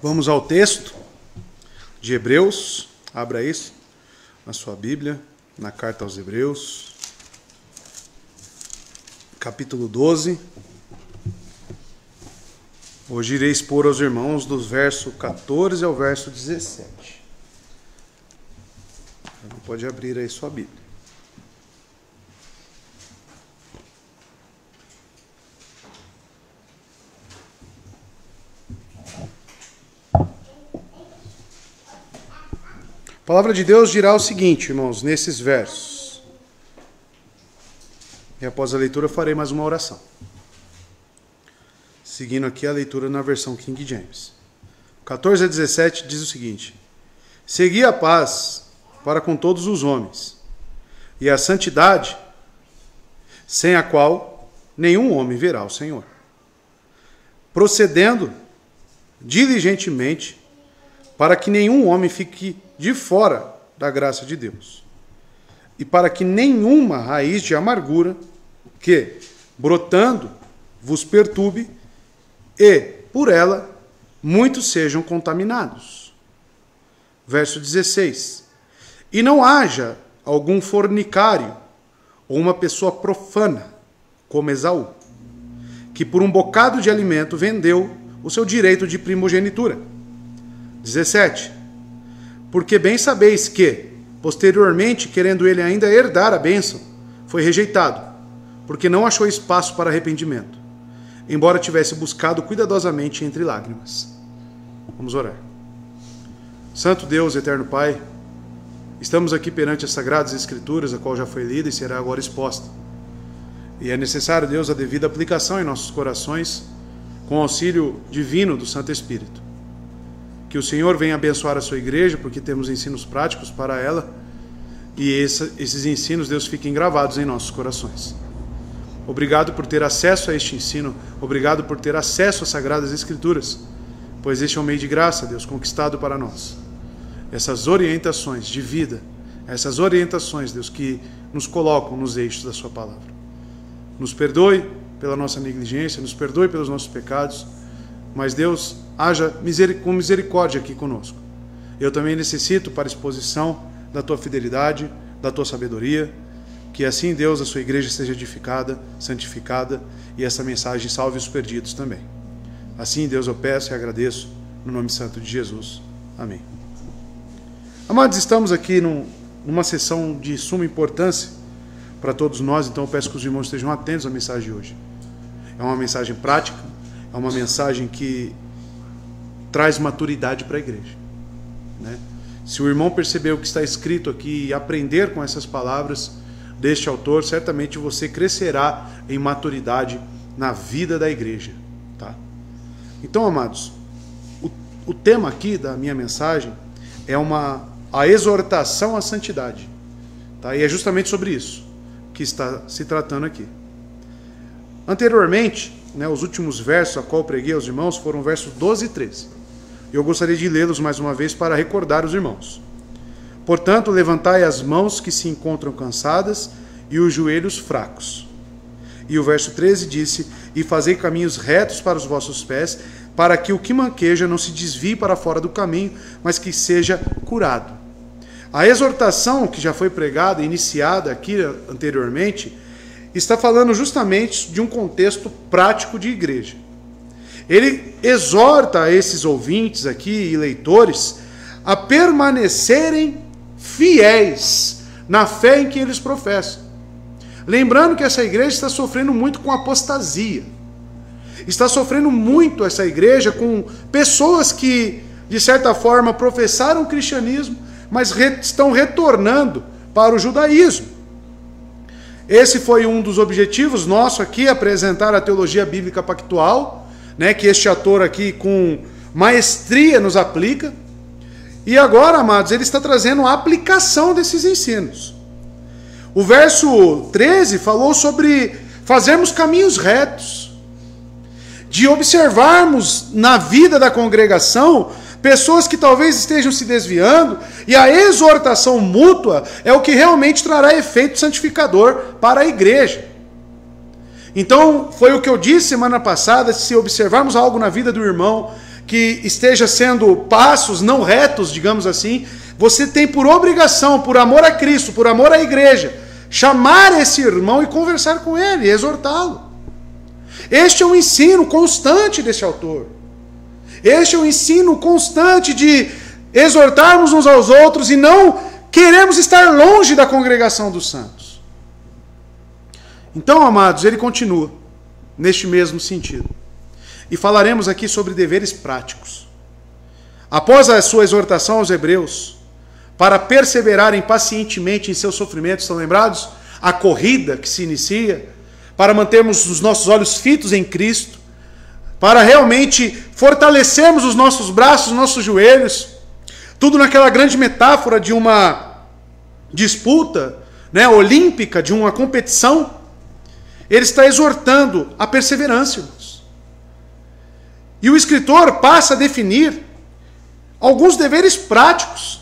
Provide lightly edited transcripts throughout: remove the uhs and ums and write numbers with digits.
Vamos ao texto de Hebreus. Abra isso na sua Bíblia, na carta aos Hebreus, capítulo 12. Hoje irei expor aos irmãos dos versos 14 ao verso 17. Então, pode abrir aí sua Bíblia. A palavra de Deus dirá o seguinte, irmãos, nesses versos. E após a leitura farei mais uma oração. Seguindo aqui a leitura na versão King James. 14 a 17 diz o seguinte: segui a paz para com todos os homens, e a santidade, sem a qual nenhum homem verá o Senhor. Procedendo diligentemente, para que nenhum homem fique de fora da graça de Deus, e para que nenhuma raiz de amargura que, brotando, vos perturbe, e, por ela, muitos sejam contaminados. Verso 16. E não haja algum fornicário, ou uma pessoa profana, como Esaú, que por um bocado de alimento vendeu o seu direito de primogenitura. 17. Porque bem sabeis que, posteriormente, querendo ele ainda herdar a bênção, foi rejeitado, porque não achou espaço para arrependimento, embora tivesse buscado cuidadosamente entre lágrimas. Vamos orar. Santo Deus, eterno Pai, estamos aqui perante as Sagradas Escrituras, a qual já foi lida e será agora exposta. E é necessário, Deus, a devida aplicação em nossos corações, com o auxílio divino do Santo Espírito. Que o Senhor venha abençoar a sua igreja, porque temos ensinos práticos para ela, e esses ensinos, Deus, fiquem gravados em nossos corações. Obrigado por ter acesso a este ensino, obrigado por ter acesso às Sagradas Escrituras, pois este é um meio de graça, Deus, conquistado para nós. Essas orientações de vida, essas orientações, Deus, que nos colocam nos eixos da sua palavra. Nos perdoe pela nossa negligência, nos perdoe pelos nossos pecados, mas, Deus, haja com misericórdia aqui conosco. Eu também necessito, para exposição da tua fidelidade, da tua sabedoria, que assim, Deus, a sua igreja seja edificada, santificada, e essa mensagem salve os perdidos também. Assim, Deus, eu peço e agradeço, no nome santo de Jesus. Amém. Amados, estamos aqui numa sessão de suma importância para todos nós, então eu peço que os irmãos estejam atentos à mensagem de hoje. É uma mensagem prática, é uma mensagem que traz maturidade para a igreja, né? Se o irmão perceber o que está escrito aqui e aprender com essas palavras deste autor, certamente você crescerá em maturidade na vida da igreja, tá? Então, amados, o tema aqui da minha mensagem é a exortação à santidade, tá? E é justamente sobre isso que está se tratando aqui. Anteriormente, né, os últimos versos a qual preguei aos irmãos foram versos 12 e 13. Eu gostaria de lê-los mais uma vez para recordar os irmãos. Portanto, levantai as mãos que se encontram cansadas e os joelhos fracos. E o verso 13 disse: e fazei caminhos retos para os vossos pés, para que o que manqueja não se desvie para fora do caminho, mas que seja curado. A exortação que já foi pregada, iniciada aqui anteriormente, está falando justamente de um contexto prático de igreja. Ele exorta esses ouvintes aqui e leitores a permanecerem fiéis na fé em que eles professam. Lembrando que essa igreja está sofrendo muito com apostasia. Está sofrendo muito essa igreja com pessoas que, de certa forma, professaram o cristianismo, mas estão retornando para o judaísmo. Esse foi um dos objetivos nosso aqui, apresentar a teologia bíblica pactual, né, que este autor aqui com maestria nos aplica. E agora, amados, ele está trazendo a aplicação desses ensinos. O verso 13 falou sobre fazermos caminhos retos, de observarmos na vida da congregação pessoas que talvez estejam se desviando, e a exortação mútua é o que realmente trará efeito santificador para a igreja. Então, foi o que eu disse semana passada: se observarmos algo na vida do irmão que esteja sendo passos não retos, digamos assim, você tem por obrigação, por amor a Cristo, por amor à igreja, chamar esse irmão e conversar com ele, exortá-lo. Este é o ensino constante desse autor. Este é o ensino constante de exortarmos uns aos outros e não queremos estar longe da congregação dos santos. Então, amados, ele continua neste mesmo sentido. E falaremos aqui sobre deveres práticos. Após a sua exortação aos hebreus, para perseverarem pacientemente em seus sofrimentos, estão lembrados? A corrida que se inicia, para mantermos os nossos olhos fitos em Cristo, para realmente fortalecermos os nossos braços, os nossos joelhos, tudo naquela grande metáfora de uma disputa, né, olímpica, de uma competição. Ele está exortando a perseverança, irmãos. E o escritor passa a definir alguns deveres práticos.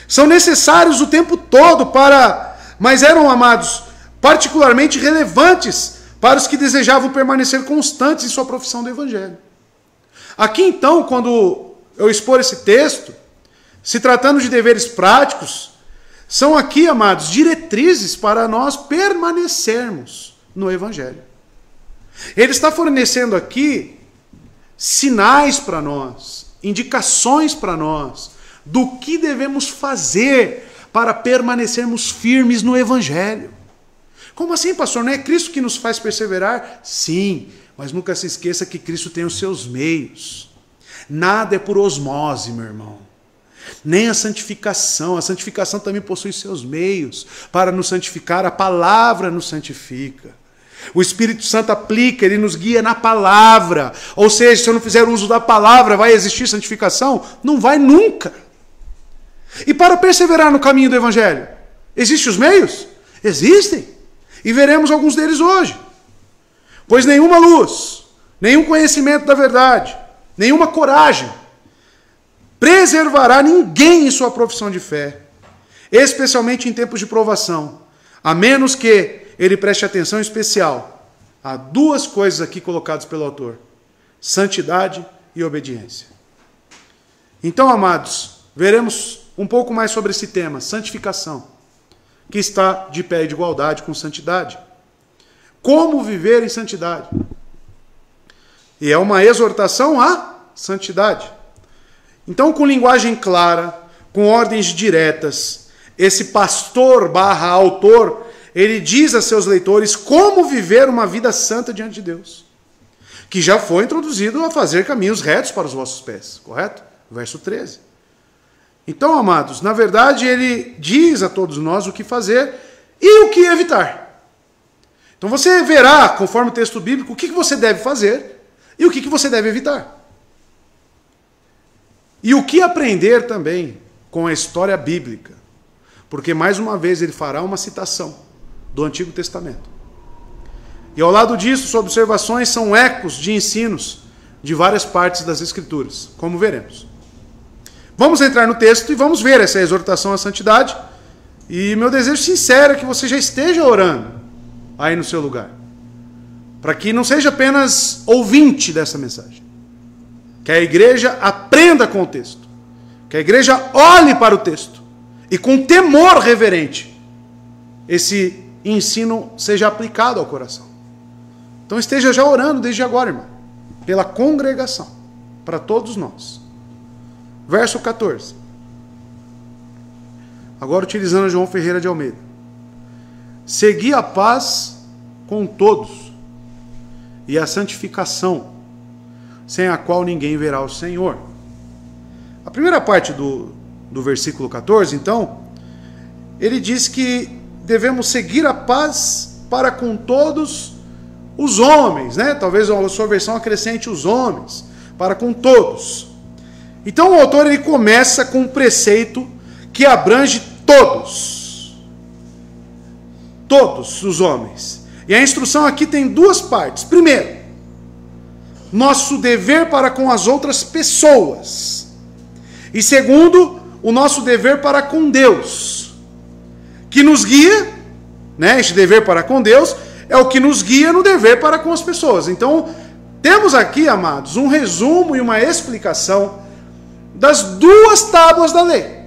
São necessários o tempo todo mas eram, amados, particularmente relevantes para os que desejavam permanecer constantes em sua profissão do Evangelho. Aqui então, quando eu expor esse texto, se tratando de deveres práticos, são aqui, amados, diretrizes para nós permanecermos no Evangelho. Ele está fornecendo aqui sinais para nós, indicações para nós, do que devemos fazer para permanecermos firmes no Evangelho. Como assim, pastor? Não é Cristo que nos faz perseverar? Sim, mas nunca se esqueça que Cristo tem os seus meios. Nada é por osmose, meu irmão. Nem a santificação também possui seus meios para nos santificar. A palavra nos santifica. O Espírito Santo aplica, ele nos guia na palavra. Ou seja, se eu não fizer uso da palavra, vai existir santificação? Não vai nunca. E para perseverar no caminho do Evangelho, existem os meios? Existem. E veremos alguns deles hoje. Pois nenhuma luz, nenhum conhecimento da verdade, nenhuma coragem preservará ninguém em sua profissão de fé, especialmente em tempos de provação, a menos que ele preste atenção especial a duas coisas aqui colocadas pelo autor: santidade e obediência. Então, amados, veremos um pouco mais sobre esse tema, santificação, que está de pé de igualdade com santidade. Como viver em santidade? E é uma exortação à santidade. Então, com linguagem clara, com ordens diretas, esse pastor / autor, ele diz a seus leitores como viver uma vida santa diante de Deus, que já foi introduzido a fazer caminhos retos para os vossos pés, correto? Verso 13. Então, amados, na verdade ele diz a todos nós o que fazer e o que evitar. Então você verá, conforme o texto bíblico, o que você deve fazer e o que você deve evitar. E o que aprender também com a história bíblica. Porque, mais uma vez, ele fará uma citação do Antigo Testamento. E ao lado disso, suas observações são ecos de ensinos de várias partes das Escrituras, como veremos. Vamos entrar no texto e vamos ver essa exortação à santidade. E meu desejo sincero é que você já esteja orando aí no seu lugar, para que não seja apenas ouvinte dessa mensagem. Que a igreja aprenda com o texto. Que a igreja olhe para o texto. E com temor reverente, esse ensino seja aplicado ao coração. Então esteja já orando desde agora, irmão. Pela congregação. Para todos nós. Verso 14. Agora utilizando João Ferreira de Almeida. Segui a paz com todos. E a santificação, sem a qual ninguém verá o Senhor. A primeira parte do versículo 14, então, ele diz que devemos seguir a paz para com todos os homens, né? Talvez a sua versão acrescente os homens, para com todos. Então o autor ele começa com um preceito que abrange todos. Todos os homens. E a instrução aqui tem duas partes. Primeiro, nosso dever para com as outras pessoas. E segundo, o nosso dever para com Deus, que nos guia, né? Este dever para com Deus é o que nos guia no dever para com as pessoas. Então, temos aqui, amados, um resumo e uma explicação das duas tábuas da lei.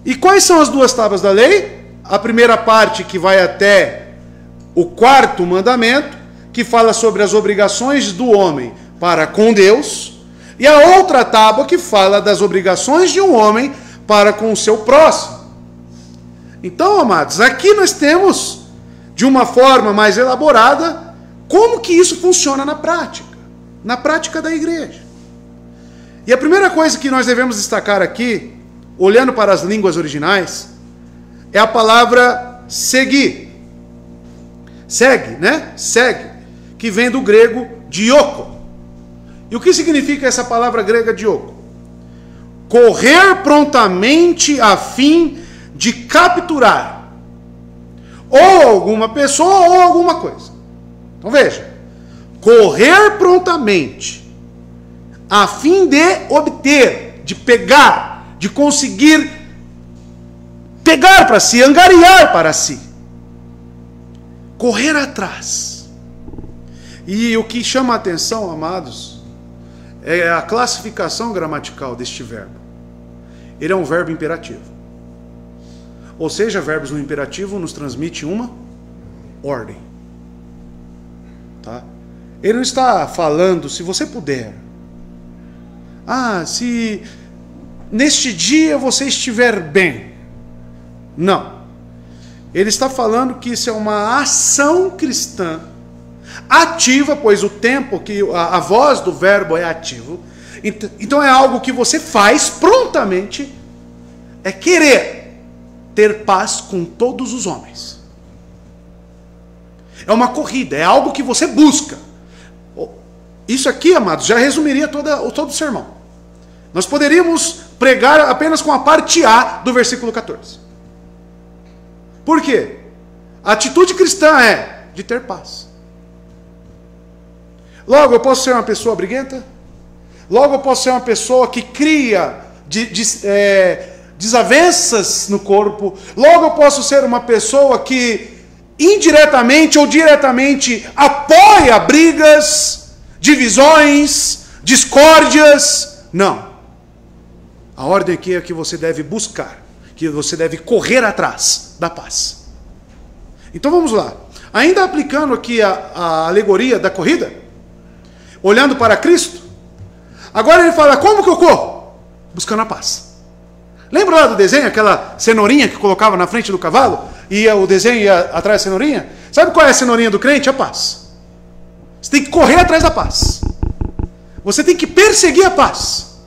E quais são as duas tábuas da lei? A primeira parte, que vai até o 4º mandamento, que fala sobre as obrigações do homem para com Deus, e a outra tábua que fala das obrigações de um homem para com o seu próximo. Então, amados, aqui nós temos, de uma forma mais elaborada, como que isso funciona na prática da igreja. E a primeira coisa que nós devemos destacar aqui, olhando para as línguas originais, é a palavra seguir. Segue, né? Segue, que vem do grego dioko. E o que significa essa palavra grega dioko? Correr prontamente a fim de capturar ou alguma pessoa ou alguma coisa. Então veja, correr prontamente a fim de obter, de pegar, de conseguir pegar para si, angariar para si. Correr atrás. E o que chama a atenção, amados, é a classificação gramatical deste verbo. Ele é um verbo imperativo. Ou seja, verbos no imperativo nos transmite uma ordem. Tá? Ele não está falando, se você puder. Se neste dia você estiver bem. Não. Ele está falando que isso é uma ação cristã ativa, pois o tempo, que a voz do verbo é ativo. Então é algo que você faz prontamente, é querer ter paz com todos os homens. É uma corrida, é algo que você busca. Isso aqui, amados, já resumiria todo o sermão. Nós poderíamos pregar apenas com a parte A do versículo 14. Por quê? A atitude cristã é de ter paz. Logo, eu posso ser uma pessoa briguenta? Logo, eu posso ser uma pessoa que cria desavenças no corpo? Logo, eu posso ser uma pessoa que indiretamente ou diretamente apoia brigas, divisões, discórdias? Não. A ordem aqui é que você deve buscar, que você deve correr atrás da paz. Então vamos lá. Ainda aplicando aqui a alegoria da corrida, olhando para Cristo, agora ele fala, como que eu corro? Buscando a paz. Lembra lá do desenho, aquela cenourinha que colocava na frente do cavalo, e o desenho ia atrás da cenourinha? Sabe qual é a cenourinha do crente? A paz. Você tem que correr atrás da paz. Você tem que perseguir a paz.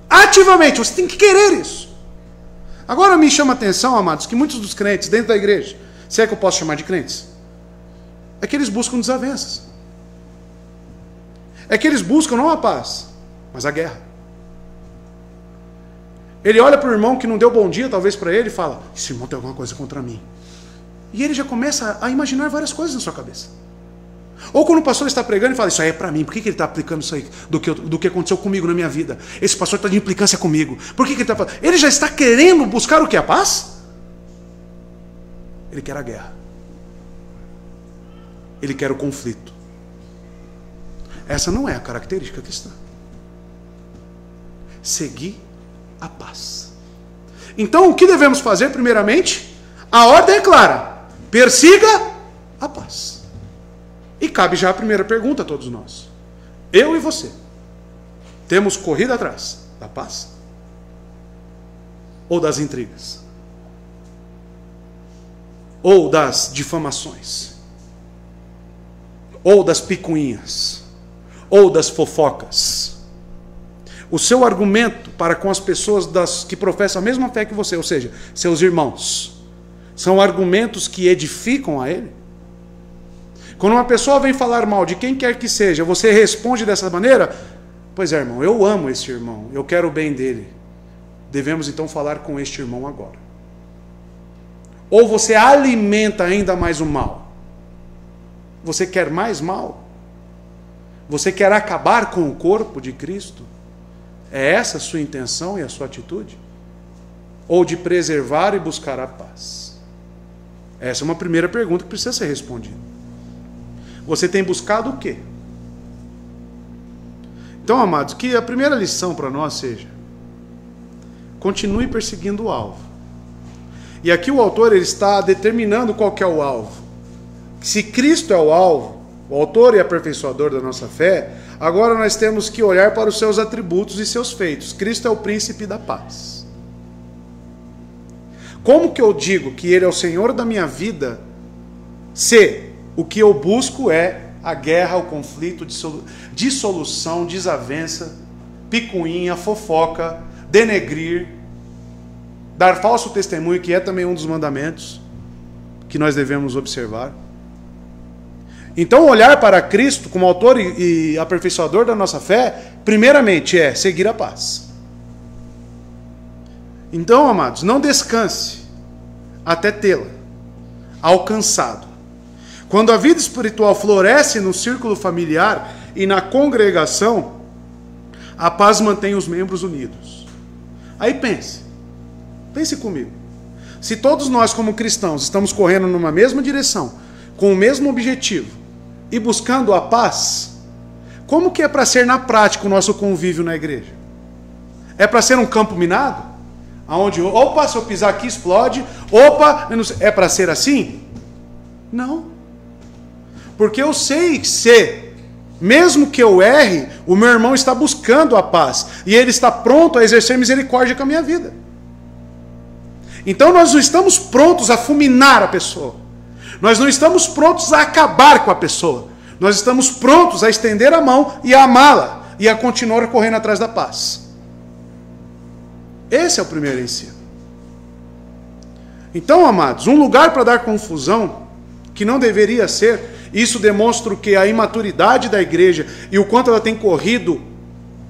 Ativamente, você tem que querer isso. Agora me chama a atenção, amados, que muitos dos crentes dentro da igreja, se é que eu posso chamar de crentes, é que eles buscam desavenças. É que eles buscam não a paz, mas a guerra. Ele olha para o irmão que não deu bom dia, talvez para ele, e fala, esse irmão tem alguma coisa contra mim. E ele já começa a imaginar várias coisas na sua cabeça. Ou quando o pastor está pregando e fala, isso aí é para mim, por que ele está aplicando isso aí do que aconteceu comigo na minha vida? Esse pastor está de implicância comigo. Por que ele está falando? Ele já está querendo buscar o que? A paz? Ele quer a guerra. Ele quer o conflito. Essa não é a característica cristã. Seguir a paz. Então, o que devemos fazer, primeiramente? A ordem é clara. Persiga a paz. E cabe já a primeira pergunta a todos nós. Eu e você, temos corrido atrás da paz? Ou das intrigas? Ou das difamações? Ou das picuinhas? Ou das fofocas? O seu argumento para com as pessoas que professam a mesma fé que você, ou seja, seus irmãos, são argumentos que edificam a ele? Quando uma pessoa vem falar mal de quem quer que seja, você responde dessa maneira? Pois é, irmão, eu amo esse irmão, eu quero o bem dele. Devemos então falar com este irmão agora. Ou você alimenta ainda mais o mal? Você quer mais mal? Você quer acabar com o corpo de Cristo? É essa a sua intenção e a sua atitude? Ou de preservar e buscar a paz? Essa é uma primeira pergunta que precisa ser respondida. Você tem buscado o quê? Então, amados, que a primeira lição para nós seja: continue perseguindo o alvo. E aqui o autor ele está determinando qual que é o alvo. Se Cristo é o alvo, o autor e aperfeiçoador da nossa fé, agora nós temos que olhar para os seus atributos e seus feitos. Cristo é o príncipe da paz. Como que eu digo que Ele é o Senhor da minha vida, se o que eu busco é a guerra, o conflito, dissolução, desavença, picuinha, fofoca, denegrir, dar falso testemunho, que é também um dos mandamentos que nós devemos observar. Então, olhar para Cristo como autor e aperfeiçoador da nossa fé, primeiramente é seguir a paz. Então, amados, não descanse até tê-la alcançado. Quando a vida espiritual floresce no círculo familiar e na congregação, a paz mantém os membros unidos. Aí pense comigo. Se todos nós como cristãos estamos correndo numa mesma direção, com o mesmo objetivo e buscando a paz, como que é para ser na prática o nosso convívio na igreja? É para ser um campo minado? Onde, opa, se eu pisar aqui explode, opa, é para ser assim? Não. Porque eu sei que mesmo que eu erre, o meu irmão está buscando a paz, e ele está pronto a exercer misericórdia com a minha vida. Então nós não estamos prontos a fulminar a pessoa. Nós não estamos prontos a acabar com a pessoa. Nós estamos prontos a estender a mão e a amá-la, e a continuar correndo atrás da paz. Esse é o primeiro ensino. Então, amados, um lugar para dar confusão, que não deveria ser, isso demonstra o que? A imaturidade da igreja e o quanto ela tem corrido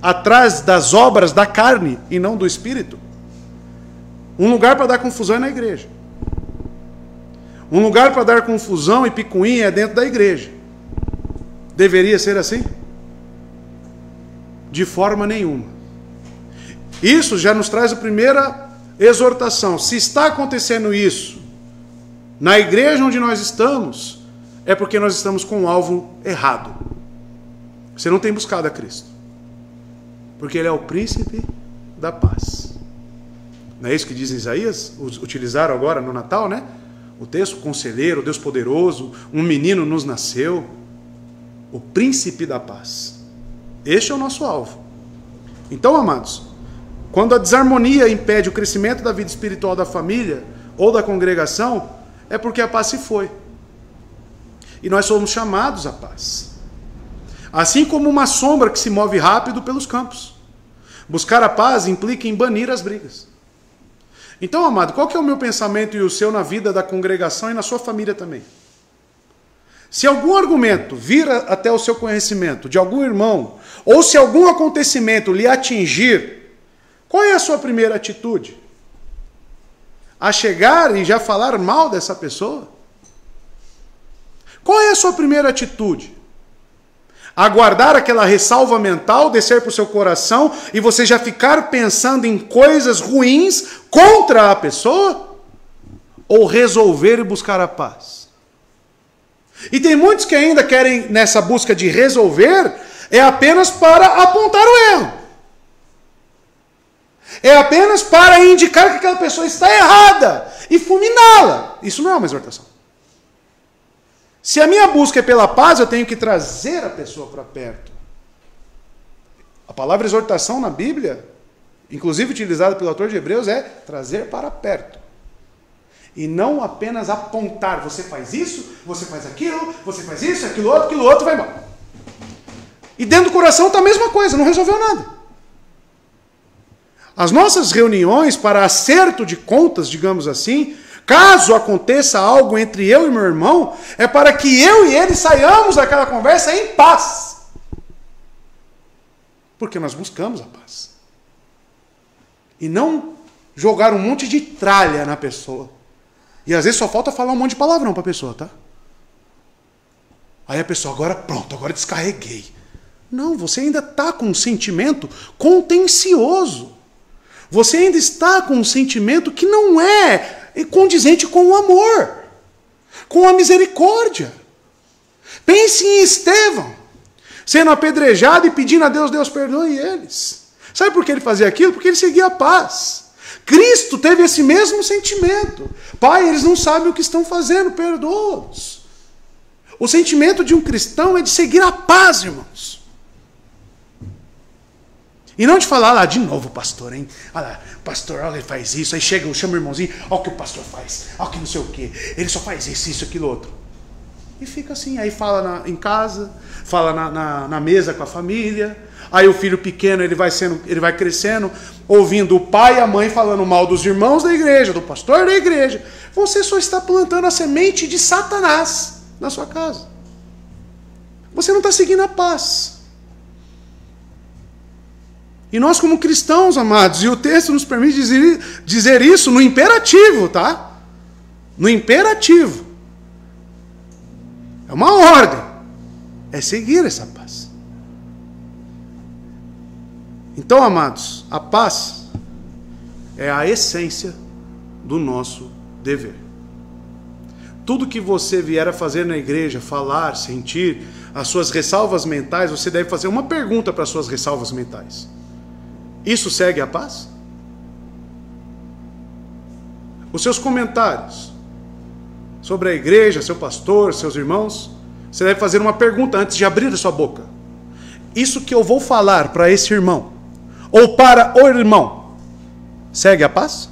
atrás das obras da carne e não do espírito. Um lugar para dar confusão é na igreja. Um lugar para dar confusão e picuinha é dentro da igreja. Deveria ser assim? De forma nenhuma. Isso já nos traz a primeira exortação. Se está acontecendo isso na igreja onde nós estamos, é porque nós estamos com um alvo errado. Você não tem buscado a Cristo. Porque Ele é o príncipe da paz. Não é isso que diz Isaías? Utilizaram agora no Natal, né? O texto, conselheiro, Deus poderoso, um menino nos nasceu. O príncipe da paz. Este é o nosso alvo. Então, amados, quando a desarmonia impede o crescimento da vida espiritual da família ou da congregação, é porque a paz se foi. E nós somos chamados à paz. Assim como uma sombra que se move rápido pelos campos. Buscar a paz implica em banir as brigas. Então, amado, qual que é o meu pensamento e o seu na vida da congregação e na sua família também? Se algum argumento vir até o seu conhecimento de algum irmão, ou se algum acontecimento lhe atingir, qual é a sua primeira atitude? A chegar e já falar mal dessa pessoa? Qual é a sua primeira atitude? Aguardar aquela ressalva mental descer para o seu coração e você já ficar pensando em coisas ruins contra a pessoa? Ou resolver e buscar a paz? E tem muitos que ainda querem, nessa busca de resolver, é apenas para apontar o erro. É apenas para indicar que aquela pessoa está errada e fulminá-la. Isso não é uma exortação. Se a minha busca é pela paz, eu tenho que trazer a pessoa para perto. A palavra exortação na Bíblia, inclusive utilizada pelo autor de Hebreus, é trazer para perto. E não apenas apontar, você faz isso, você faz aquilo, você faz isso, aquilo outro, vai embora. E dentro do coração está a mesma coisa, não resolveu nada. As nossas reuniões para acerto de contas, digamos assim, caso aconteça algo entre eu e meu irmão, é para que eu e ele saiamos daquela conversa em paz. Porque nós buscamos a paz. E não jogar um monte de tralha na pessoa. E às vezes só falta falar um monte de palavrão para a pessoa, tá? Aí a pessoa, agora pronto, agora descarreguei. Não, você ainda está com um sentimento contencioso. Você ainda está com um sentimento que não é condizente com o amor, com a misericórdia. Pense em Estevão, sendo apedrejado e pedindo a Deus, Deus perdoe eles. Sabe por que ele fazia aquilo? Porque ele seguia a paz. Cristo teve esse mesmo sentimento. Pai, eles não sabem o que estão fazendo, perdoa-os. O sentimento de um cristão é de seguir a paz, irmãos. E não de falar lá, de novo, pastor, hein? Olha lá, pastor, olha, ele faz isso. Aí chega, chama o irmãozinho, olha o que o pastor faz, olha o que não sei o quê. Ele só faz isso, aquilo, outro. E fica assim, aí fala em casa, fala na mesa com a família. Aí o filho pequeno, ele vai crescendo, ouvindo o pai e a mãe falando mal dos irmãos da igreja, do pastor da igreja. Você só está plantando a semente de Satanás na sua casa. Você não está seguindo a paz. E nós como cristãos, amados, e o texto nos permite dizer isso no imperativo, tá? No imperativo. É uma ordem. É seguir essa paz. Então, amados, a paz é a essência do nosso dever. Tudo que você vier a fazer na igreja, falar, sentir, as suas ressalvas mentais, você deve fazer uma pergunta para as suas ressalvas mentais. Isso segue a paz? Os seus comentários sobre a igreja, seu pastor, seus irmãos, você deve fazer uma pergunta antes de abrir a sua boca. Isso que eu vou falar para esse irmão, ou para o irmão, segue a paz?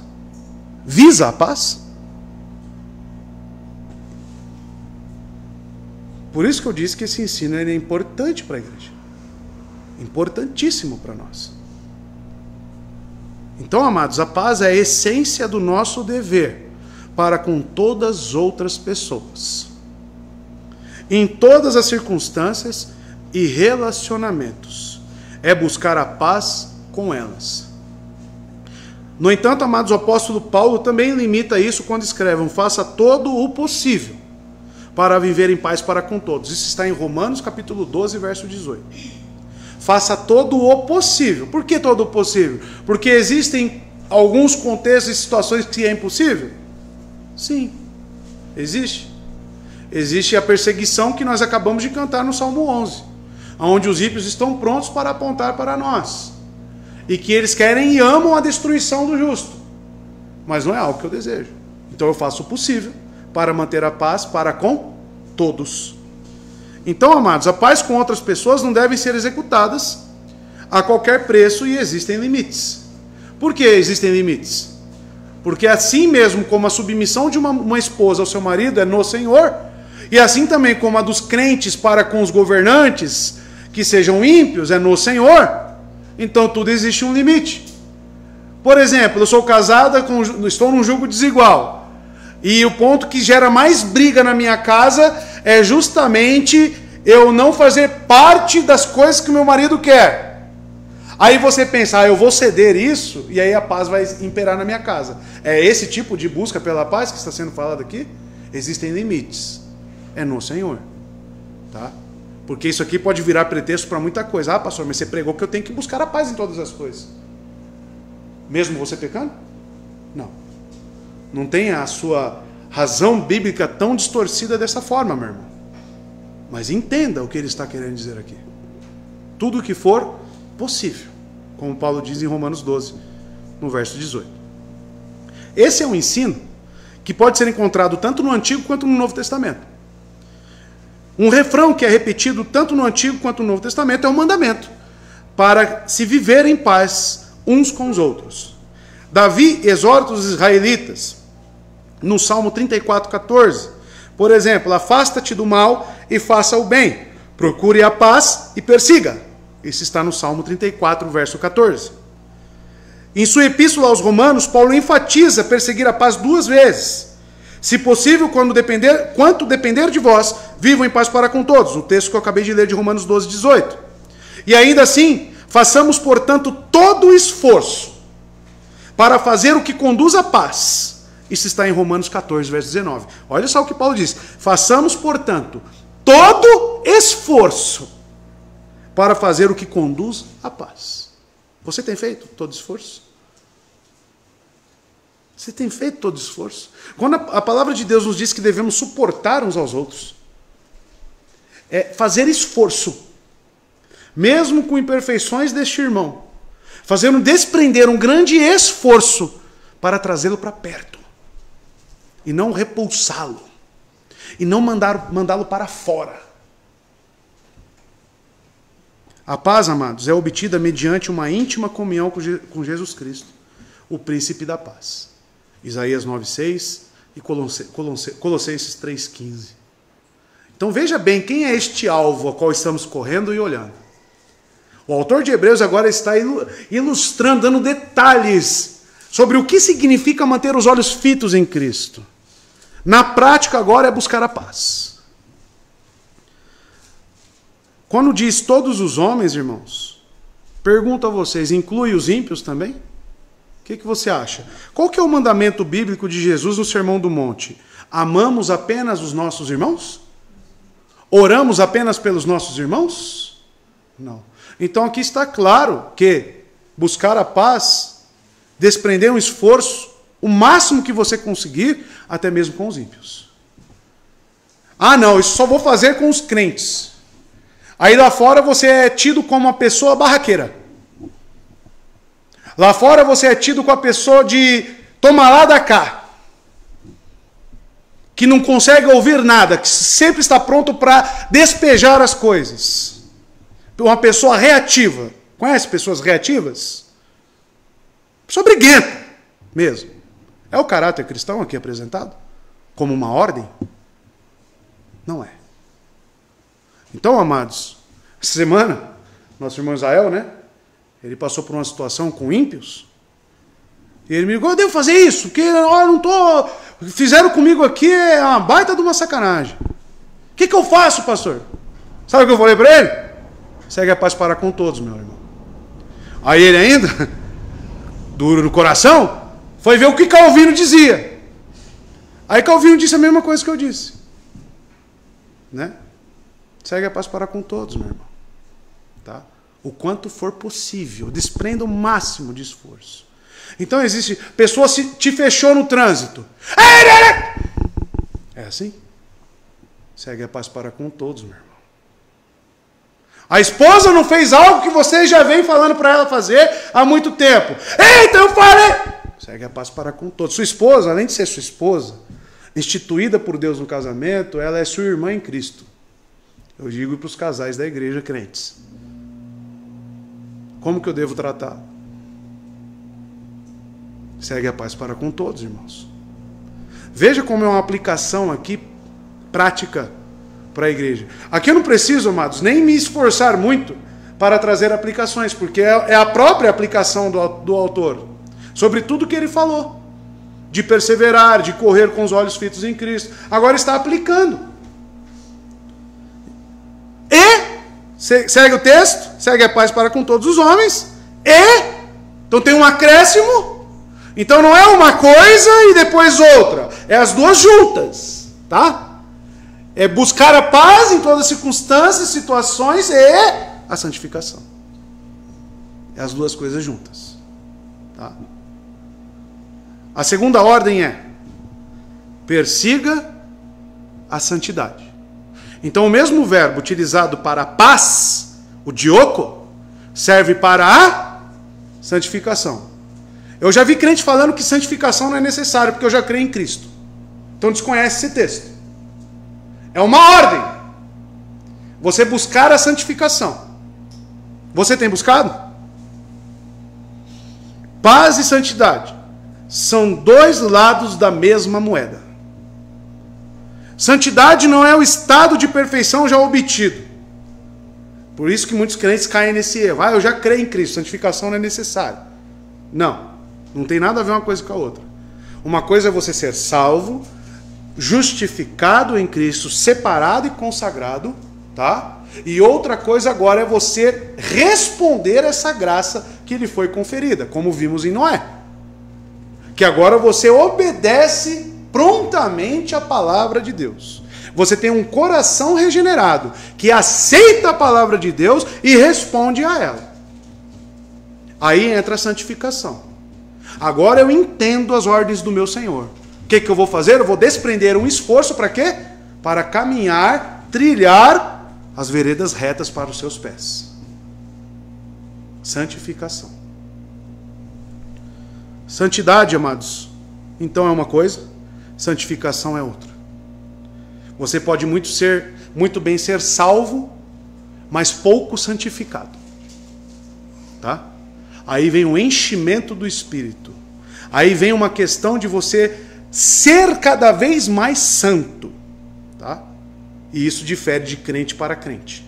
Visa a paz? Por isso que eu disse que esse ensino é importante para a igreja. Importantíssimo para nós. Então, amados, a paz é a essência do nosso dever para com todas as outras pessoas. Em todas as circunstâncias e relacionamentos. É buscar a paz com elas. No entanto, amados, o apóstolo Paulo também limita isso quando escreve: faça todo o possível para viver em paz para com todos. Isso está em Romanos capítulo 12, verso 18. Faça todo o possível. Por que todo o possível? Porque existem alguns contextos e situações que é impossível? Sim, existe. Existe a perseguição que nós acabamos de cantar no Salmo 11, onde os ímpios estão prontos para apontar para nós. E que eles querem e amam a destruição do justo. Mas não é algo que eu desejo. Então eu faço o possível para manter a paz para com todos. Então, amados, a paz com outras pessoas não deve ser executadas a qualquer preço e existem limites. Por que existem limites? Porque assim mesmo como a submissão de uma esposa ao seu marido é no Senhor, e assim também como a dos crentes para com os governantes, que sejam ímpios, é no Senhor, então tudo existe um limite. Por exemplo, eu sou casada, estou num julgo desigual, e o ponto que gera mais briga na minha casa é justamente eu não fazer parte das coisas que o meu marido quer. Aí você pensa, eu vou ceder isso, e aí a paz vai imperar na minha casa. É esse tipo de busca pela paz que está sendo falado aqui? Existem limites. É no Senhor. Tá? Porque isso aqui pode virar pretexto para muita coisa. Ah, pastor, mas você pregou que eu tenho que buscar a paz em todas as coisas. Mesmo você pecando? Não. Não tem a sua razão bíblica tão distorcida dessa forma, meu irmão. Mas entenda o que ele está querendo dizer aqui. Tudo o que for possível, como Paulo diz em Romanos 12, no verso 18. Esse é um ensino que pode ser encontrado tanto no Antigo quanto no Novo Testamento. Um refrão que é repetido tanto no Antigo quanto no Novo Testamento é um mandamento para se viver em paz uns com os outros. Davi exorta os israelitas no Salmo 34:14, por exemplo: afasta-te do mal e faça o bem, procure a paz e persiga. Isso está no Salmo 34, verso 14. Em sua epístola aos Romanos, Paulo enfatiza perseguir a paz 2 vezes. Se possível, quanto depender de vós, vivam em paz para com todos. O texto que eu acabei de ler de Romanos 12, 18. E ainda assim, façamos, portanto, todo o esforço para fazer o que conduz à paz. Isso está em Romanos 14, verso 19. Olha só o que Paulo diz. Façamos, portanto, todo esforço para fazer o que conduz à paz. Você tem feito todo esforço? Você tem feito todo esforço? Quando a palavra de Deus nos diz que devemos suportar uns aos outros, é fazer esforço, mesmo com imperfeições deste irmão, fazendo desprender um grande esforço para trazê-lo para perto, e não repulsá-lo, e não mandá-lo para fora. A paz, amados, é obtida mediante uma íntima comunhão com Jesus Cristo, o príncipe da paz. Isaías 9,6 e Colossenses 3,15. Então veja bem quem é este alvo a qual estamos correndo e olhando. O autor de Hebreus agora está ilustrando, dando detalhes sobre o que significa manter os olhos fitos em Cristo. Na prática agora é buscar a paz. Quando diz todos os homens, irmãos, pergunto a vocês, inclui os ímpios também? O que você acha? Qual que é o mandamento bíblico de Jesus no Sermão do Monte? Amamos apenas os nossos irmãos? Oramos apenas pelos nossos irmãos? Não. Então aqui está claro que buscar a paz, desprender um esforço, o máximo que você conseguir, até mesmo com os ímpios. Ah, não, isso só vou fazer com os crentes. Aí lá fora você é tido como uma pessoa barraqueira. Lá fora você é tido com a pessoa de toma lá da cá. Que não consegue ouvir nada, que sempre está pronto para despejar as coisas. Uma pessoa reativa. Conhece pessoas reativas? Pessoa briguenta mesmo. É o caráter cristão aqui apresentado? Como uma ordem? Não é. Então, amados, essa semana, nosso irmão Israel, né? Ele passou por uma situação com ímpios. E ele me ligou, eu devo fazer isso, porque eu não estou... Fizeram comigo aqui é uma baita de uma sacanagem. O que eu faço, pastor? Sabe o que eu falei para ele? Segue a paz para com todos, meu irmão. Aí ele ainda, duro no coração, foi ver o que Calvino dizia. Aí Calvino disse a mesma coisa que eu disse. Né? Segue a paz para com todos, meu irmão. Tá? O quanto for possível. Desprenda o máximo de esforço. Então existe... Pessoa te fechou no trânsito. É assim? Segue a paz para com todos, meu irmão. A esposa não fez algo que você já vem falando para ela fazer há muito tempo. Eita, eu falei! Segue a paz para com todos. Sua esposa, além de ser sua esposa, instituída por Deus no casamento, ela é sua irmã em Cristo. Eu digo para os casais da igreja crentes. Como que eu devo tratar? Segue a paz para com todos, irmãos. Veja como é uma aplicação aqui prática para a igreja. Aqui eu não preciso, amados, nem me esforçar muito para trazer aplicações, porque é a própria aplicação do autor sobre tudo que ele falou. De perseverar, de correr com os olhos fitos em Cristo. Agora está aplicando. E, segue o texto, segue a paz para com todos os homens, então tem um acréscimo, então não é uma coisa e depois outra, é as duas juntas, tá? É buscar a paz em todas as circunstâncias, situações e a santificação. É as duas coisas juntas, tá? A segunda ordem é, persiga a santidade. Então o mesmo verbo utilizado para a paz, o dioko, serve para a santificação. Eu já vi crente falando que santificação não é necessário, porque eu já creio em Cristo. Então desconhece esse texto. É uma ordem. Você buscar a santificação. Você tem buscado? Paz e santidade são dois lados da mesma moeda. Santidade não é o estado de perfeição já obtido. Por isso que muitos crentes caem nesse erro. Eu já creio em Cristo, santificação não é necessária. Não tem nada a ver uma coisa com a outra. Uma coisa é você ser salvo, justificado em Cristo, separado e consagrado, tá? E outra coisa agora é você responder essa graça que lhe foi conferida, como vimos em Noé. Que agora você obedece prontamente a palavra de Deus. Você tem um coração regenerado, que aceita a palavra de Deus e responde a ela. Aí entra a santificação. Agora eu entendo as ordens do meu Senhor. O que eu vou fazer? Eu vou desprender um esforço para quê? Para caminhar, trilhar as veredas retas para os seus pés. Santificação. Santidade, amados, então é uma coisa, santificação é outra. Você pode muito bem ser salvo, mas pouco santificado. Tá? Aí vem o enchimento do Espírito. Aí vem uma questão de você ser cada vez mais santo. Tá? E isso difere de crente para crente.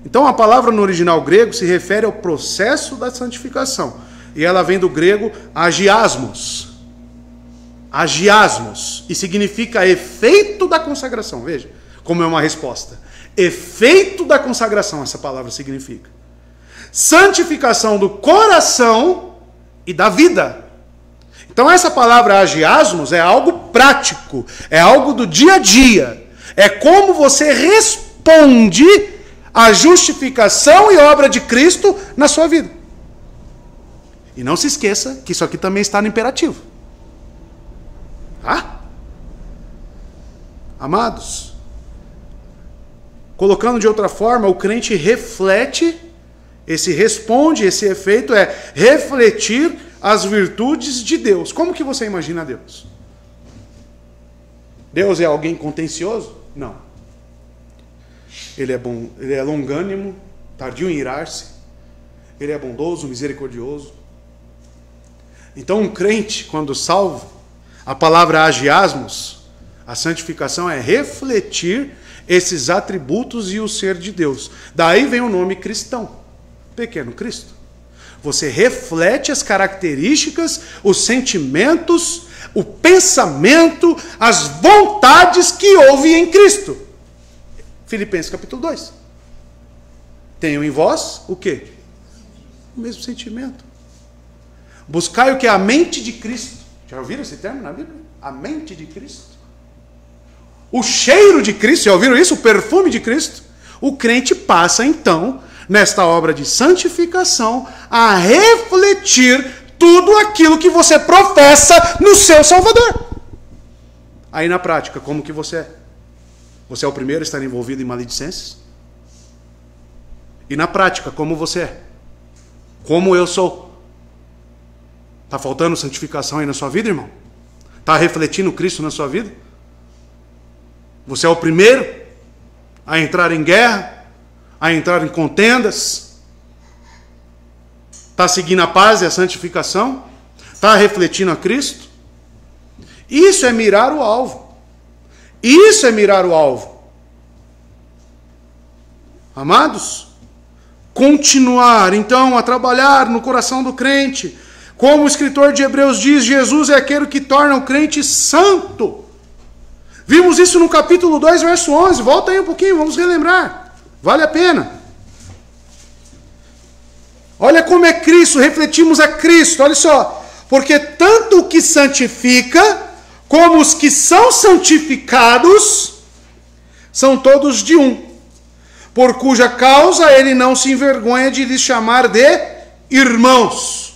Então a palavra no original grego se refere ao processo da santificação. E ela vem do grego agiasmos. Agiasmos. E significa efeito da consagração. Veja como é uma resposta. Efeito da consagração, essa palavra significa. Santificação do coração e da vida. Então essa palavra agiasmos é algo prático. É algo do dia a dia. É como você responde à justificação e obra de Cristo na sua vida. E não se esqueça que isso aqui também está no imperativo. Tá? Amados, colocando de outra forma, o crente reflete, esse efeito é refletir as virtudes de Deus. Como que você imagina Deus? Deus é alguém contencioso? Não. Ele é bom, ele é longânimo, tardio em irar-se. Ele é bondoso, misericordioso. Então um crente, quando salvo, a palavra agiasmos, a santificação é refletir esses atributos e o ser de Deus. Daí vem o nome cristão, pequeno Cristo. Você reflete as características, os sentimentos, o pensamento, as vontades que houve em Cristo. Filipenses capítulo 2. Tenham em vós o quê? O mesmo sentimento. Buscai o que é a mente de Cristo. Já ouviram esse termo na Bíblia? A mente de Cristo. O cheiro de Cristo, já ouviram isso? O perfume de Cristo. O crente passa então, nesta obra de santificação, a refletir tudo aquilo que você professa no seu Salvador. Aí na prática, como que você é? Você é o primeiro a estar envolvido em maledicências? E na prática, como você é? Como eu sou? Está faltando santificação aí na sua vida, irmão? Está refletindo Cristo na sua vida? Você é o primeiro a entrar em guerra, a entrar em contendas? Está seguindo a paz e a santificação? Está refletindo a Cristo? Isso é mirar o alvo. Isso é mirar o alvo. Amados, continuar então a trabalhar no coração do crente. Como o escritor de Hebreus diz, Jesus é aquele que torna o crente santo. Vimos isso no capítulo 2, verso 11. Volta aí um pouquinho, vamos relembrar. Vale a pena. Olha como é Cristo, refletimos a Cristo. Olha só. Porque tanto o que santifica, como os que são santificados, são todos de um. Por cuja causa ele não se envergonha de lhes chamar de irmãos.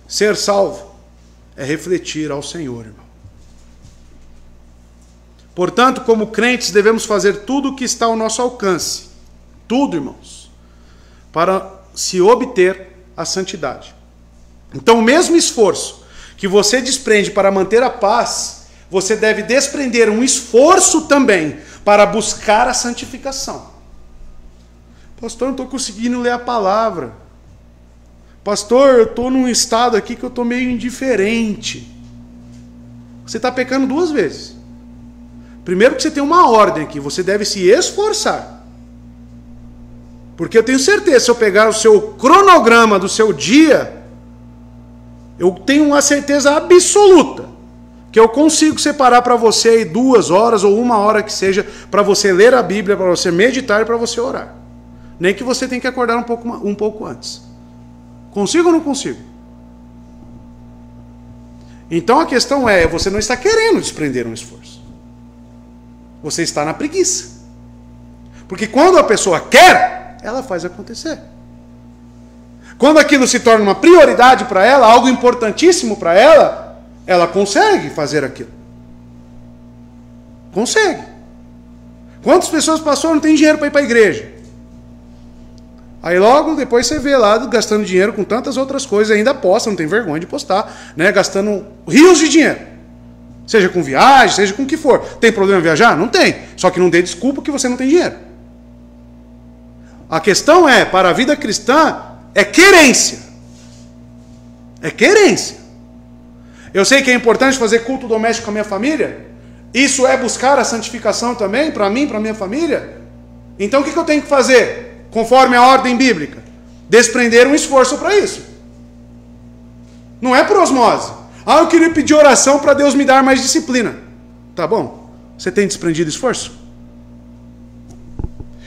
Ser salvo é refletir ao Senhor, irmão. Portanto, como crentes, devemos fazer tudo o que está ao nosso alcance. Tudo, irmãos. Para se obter a santidade. Então, o mesmo esforço que você desprende para manter a paz, você deve desprender um esforço também para buscar a santificação. Pastor, não estou conseguindo ler a palavra. Pastor, eu estou num estado aqui que eu estou meio indiferente. Você está pecando duas vezes. Primeiro que você tem uma ordem aqui, você deve se esforçar. Porque eu tenho certeza, se eu pegar o seu cronograma do seu dia, eu tenho uma certeza absoluta que eu consigo separar para você aí 2 horas ou 1 hora que seja para você ler a Bíblia, para você meditar e para você orar. Nem que você tenha que acordar um pouco antes. Consigo ou não consigo? Então a questão é, você não está querendo desprender um esforço. Você está na preguiça. Porque quando a pessoa quer, ela faz acontecer. Quando aquilo se torna uma prioridade para ela, algo importantíssimo para ela, ela consegue fazer aquilo. Consegue. Quantas pessoas pastor não tem dinheiro para ir para a igreja? Aí logo depois você vê lá gastando dinheiro com tantas outras coisas, ainda posta, não tem vergonha de postar, né? Gastando rios de dinheiro. Seja com viagem, seja com o que for. Tem problema viajar? Não tem. Só que não dê desculpa que você não tem dinheiro. A questão é, para a vida cristã, é querência. É querência. Eu sei que é importante fazer culto doméstico com a minha família. Isso é buscar a santificação também, para mim, para a minha família. Então o que eu tenho que fazer? Conforme a ordem bíblica, desprender um esforço para isso. Não é por osmose. Ah, eu queria pedir oração para Deus me dar mais disciplina. Tá bom. Você tem desprendido esforço?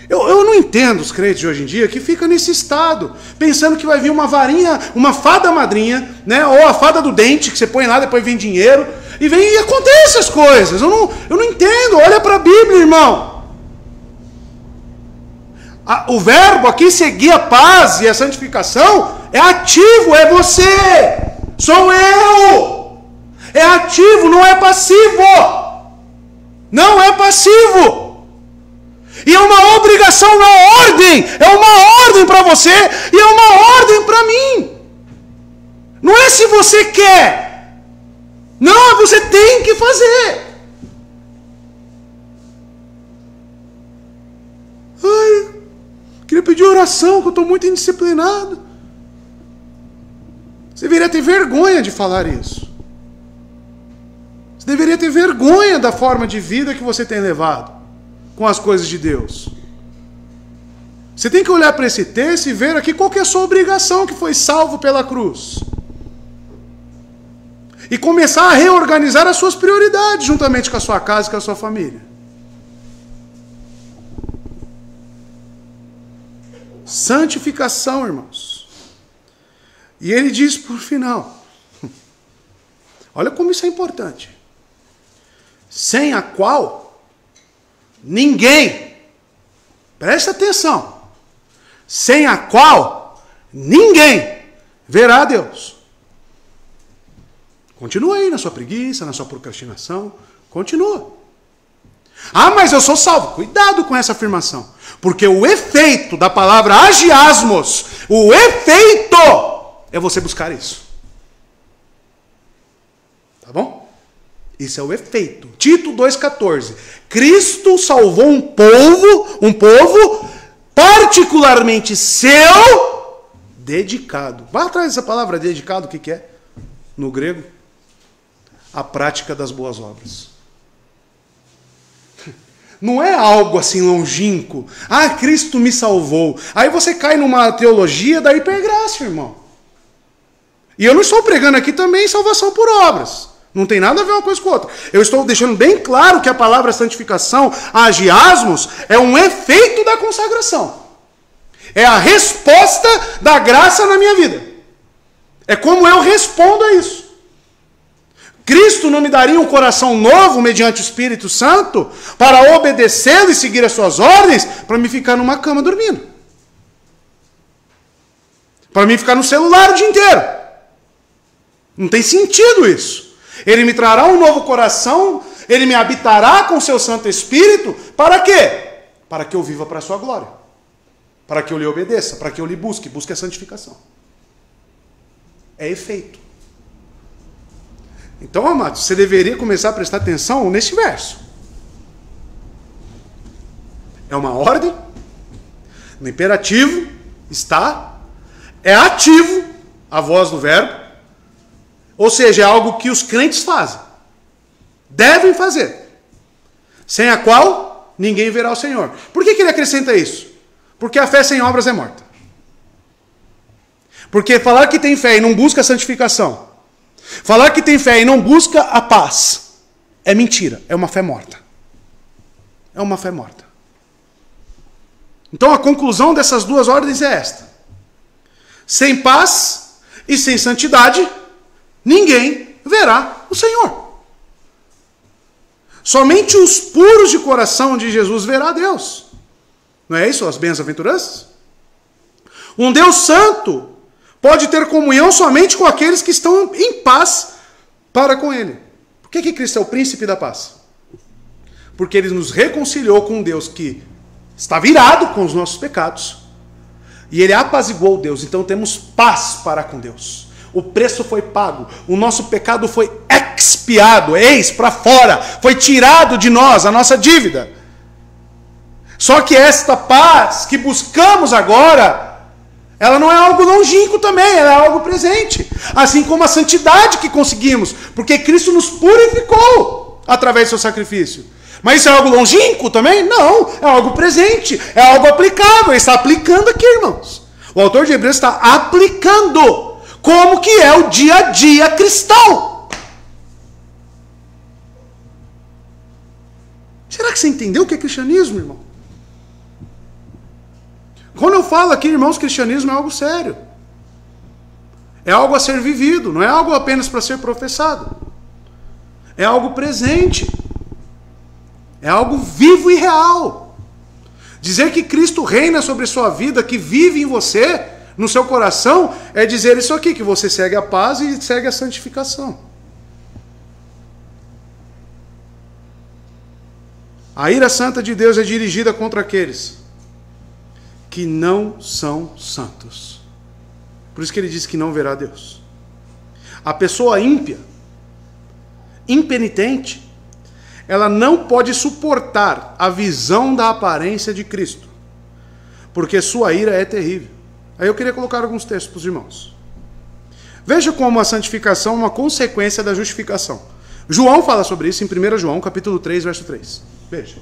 Eu não entendo os crentes de hoje em dia que ficam nesse estado, pensando que vai vir uma varinha, uma fada madrinha, né? Ou a fada do dente, que você põe lá, depois vem dinheiro, e vem e acontece as coisas. Eu não entendo. Olha para a Bíblia, irmão. O verbo aqui seguir a paz e a santificação é ativo, é você, sou eu. É ativo, não é passivo. Não é passivo. E é uma obrigação, uma ordem. É uma ordem para você e é uma ordem para mim. Não é se você quer. Não, você tem que fazer. Ai, queria pedir oração, que eu estou muito indisciplinado. Você deveria ter vergonha de falar isso. Você deveria ter vergonha da forma de vida que você tem levado com as coisas de Deus. Você tem que olhar para esse texto e ver aqui qual que é a sua obrigação que foi salvo pela cruz. E começar a reorganizar as suas prioridades juntamente com a sua casa e com a sua família. Santificação, irmãos. E ele diz por final, olha como isso é importante, sem a qual ninguém, presta atenção, sem a qual ninguém verá a Deus. Continua aí na sua preguiça, na sua procrastinação, continua. Ah, mas eu sou salvo. Cuidado com essa afirmação. Porque o efeito da palavra agiasmos, o efeito é você buscar isso. Tá bom? Isso é o efeito. Tito 2,14. Cristo salvou um povo particularmente seu, dedicado. Vai atrás dessa palavra dedicado, o que é? No grego, a prática das boas obras. Não é algo assim longínquo. Ah, Cristo me salvou. Aí você cai numa teologia da hipergraça, irmão. E eu não estou pregando aqui também salvação por obras. Não tem nada a ver uma coisa com outra. Eu estou deixando bem claro que a palavra santificação, agiasmos, é um efeito da consagração. É a resposta da graça na minha vida. É como eu respondo a isso. Cristo não me daria um coração novo mediante o Espírito Santo para obedecê-lo e seguir as suas ordens para me ficar numa cama dormindo. Para mim ficar no celular o dia inteiro. Não tem sentido isso. Ele me trará um novo coração, ele me habitará com seu Santo Espírito, para quê? Para que eu viva para a sua glória. Para que eu lhe obedeça, para que eu lhe busque a santificação. É efeito. Então, amados, você deveria começar a prestar atenção neste verso. É uma ordem, no imperativo, está, é ativo, a voz do verbo, ou seja, é algo que os crentes fazem, devem fazer, sem a qual ninguém verá o Senhor. Por que ele acrescenta isso? Porque a fé sem obras é morta. Porque falar que tem fé e não busca a santificação, falar que tem fé e não busca a paz, é mentira, é uma fé morta. É uma fé morta. Então a conclusão dessas duas ordens é esta. Sem paz e sem santidade, ninguém verá o Senhor. Somente os puros de coração de Jesus verá Deus. Não é isso, as bem-aventuranças? Um Deus santo pode ter comunhão somente com aqueles que estão em paz para com Ele. Por que Cristo é o príncipe da paz? Porque ele nos reconciliou com um Deus que estava irado com os nossos pecados. E ele apaziguou Deus. Então temos paz para com Deus. O preço foi pago. O nosso pecado foi expiado. Eis para fora. Foi tirado de nós a nossa dívida. Só que esta paz que buscamos agora, ela não é algo longínquo também, ela é algo presente. Assim como a santidade que conseguimos, porque Cristo nos purificou através do seu sacrifício. Mas isso é algo longínquo também? Não, é algo presente, é algo aplicável. Ele está aplicando aqui, irmãos. O autor de Hebreus está aplicando como que é o dia a dia cristão. Será que você entendeu o que é cristianismo, irmão? Quando eu falo aqui, irmãos, cristianismo é algo sério. É algo a ser vivido, não é algo apenas para ser professado. É algo presente. É algo vivo e real. Dizer que Cristo reina sobre sua vida, que vive em você, no seu coração, é dizer isso aqui, que você segue a paz e segue a santificação. A ira santa de Deus é dirigida contra aqueles que não são santos. Por isso que ele diz que não verá Deus. A pessoa ímpia, impenitente, ela não pode suportar a visão da aparência de Cristo, porque sua ira é terrível. Aí eu queria colocar alguns textos para os irmãos. Veja como a santificação é uma consequência da justificação. João fala sobre isso em 1 João, capítulo 3, verso 3. Veja.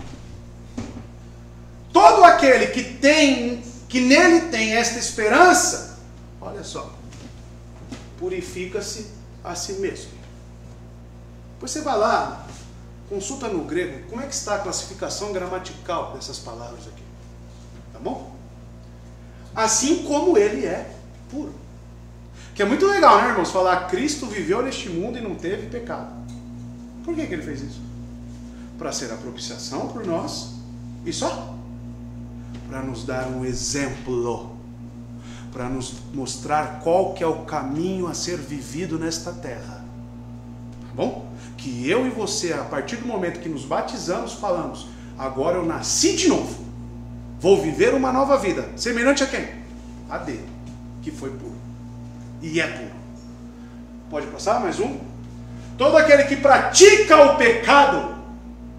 Todo aquele que nele tem esta esperança, olha só, purifica-se a si mesmo. Depois você vai lá, consulta no grego, como é que está a classificação gramatical dessas palavras aqui. Tá bom? Assim como ele é puro. Que é muito legal, né, irmãos? Falar, Cristo viveu neste mundo e não teve pecado. Por que ele fez isso? Para ser a propiciação por nós e só? Para nos dar um exemplo, para nos mostrar qual que é o caminho a ser vivido nesta terra. Tá bom? Que eu e você, a partir do momento que nos batizamos, falamos, agora eu nasci de novo, vou viver uma nova vida, semelhante a quem? A dele, que foi puro, e é puro. Pode passar mais um? Todo aquele que pratica o pecado,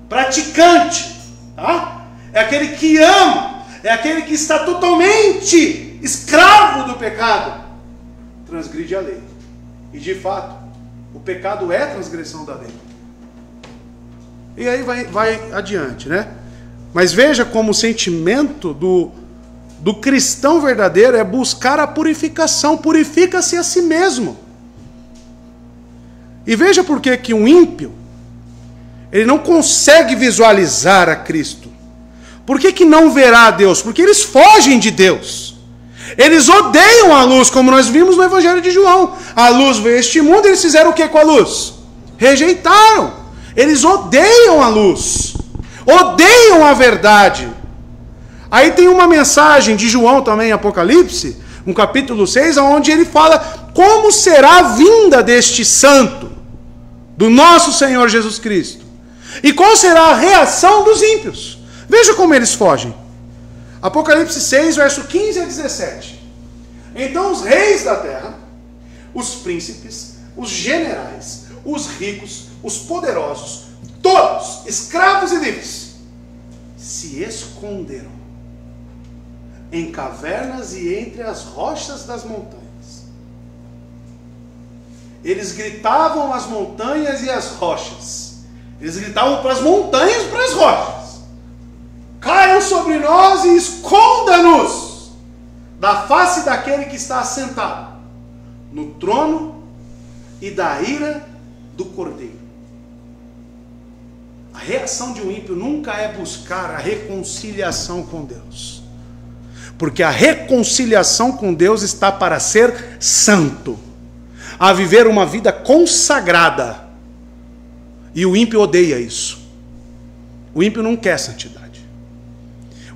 praticante, tá? É aquele que ama, é aquele que está totalmente escravo do pecado, transgride a lei. E de fato, o pecado é transgressão da lei. E aí vai adiante, né? Mas veja como o sentimento do cristão verdadeiro é buscar a purificação. Purifica-se a si mesmo. E veja por que um ímpio, ele não consegue visualizar a Cristo. Por que não verá a Deus? Porque eles fogem de Deus. Eles odeiam a luz, como nós vimos no Evangelho de João. A luz veio a este mundo e eles fizeram o que com a luz? Rejeitaram. Eles odeiam a luz. Odeiam a verdade. Aí tem uma mensagem de João também, Apocalipse, no capítulo 6, onde ele fala como será a vinda deste santo, do nosso Senhor Jesus Cristo. E qual será a reação dos ímpios. Veja como eles fogem. Apocalipse 6, verso 15 a 17. Então os reis da terra, os príncipes, os generais, os ricos, os poderosos, todos, escravos e livres, se esconderam em cavernas e entre as rochas das montanhas. Eles gritavam às montanhas e às rochas. Eles gritavam para as montanhas e para as rochas. Caiam sobre nós e esconda-nos da face daquele que está assentado no trono e da ira do Cordeiro. A reação de um ímpio nunca é buscar a reconciliação com Deus. Porque a reconciliação com Deus está para ser santo, a viver uma vida consagrada. E o ímpio odeia isso. O ímpio não quer santidade.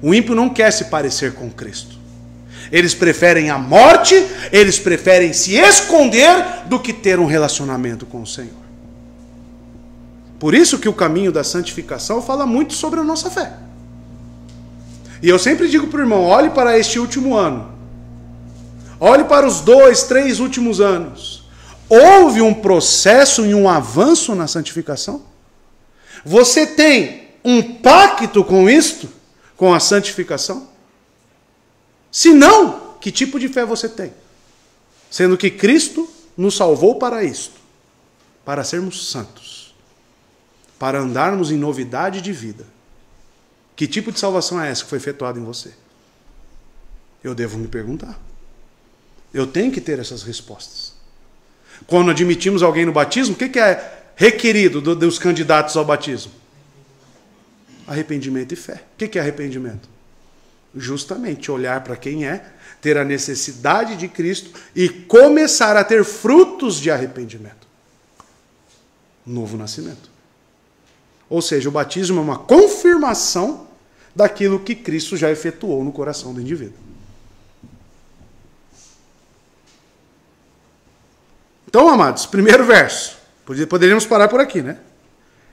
O ímpio não quer se parecer com Cristo. Eles preferem a morte, eles preferem se esconder do que ter um relacionamento com o Senhor. Por isso que o caminho da santificação fala muito sobre a nossa fé. E eu sempre digo para o irmão, olhe para este último ano. Olhe para os 2, 3 últimos anos. Houve um processo e um avanço na santificação? Você tem um pacto com isto? Com a santificação? Se não, que tipo de fé você tem? Sendo que Cristo nos salvou para isto. Para sermos santos. Para andarmos em novidade de vida. Que tipo de salvação é essa que foi efetuada em você? Eu devo me perguntar. Eu tenho que ter essas respostas. Quando admitimos alguém no batismo, o que é requerido dos candidatos ao batismo? Arrependimento e fé. O que é arrependimento? Justamente olhar para quem é, ter a necessidade de Cristo e começar a ter frutos de arrependimento. Novo nascimento. Ou seja, o batismo é uma confirmação daquilo que Cristo já efetuou no coração do indivíduo. Então, amados, primeiro verso. Poderíamos parar por aqui, né?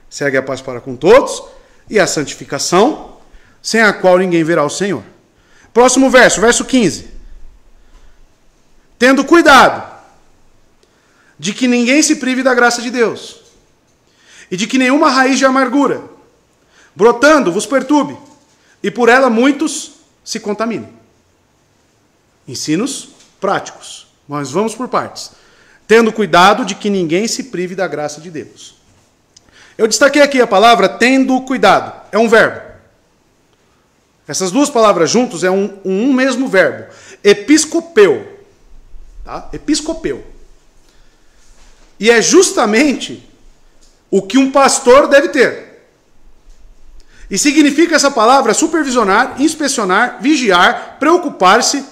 Segue a paz para com todos e a santificação, sem a qual ninguém verá o Senhor. Próximo verso, verso 15. Tendo cuidado de que ninguém se prive da graça de Deus e de que nenhuma raiz de amargura, brotando, vos perturbe, e por ela muitos se contaminem. Ensinos práticos. Mas vamos por partes. Tendo cuidado de que ninguém se prive da graça de Deus. Eu destaquei aqui a palavra tendo cuidado. É um verbo. Essas duas palavras juntos é um mesmo verbo. Episcopeu. Tá? Episcopeu. E é justamente o que um pastor deve ter. E significa essa palavra supervisionar, inspecionar, vigiar, preocupar-se,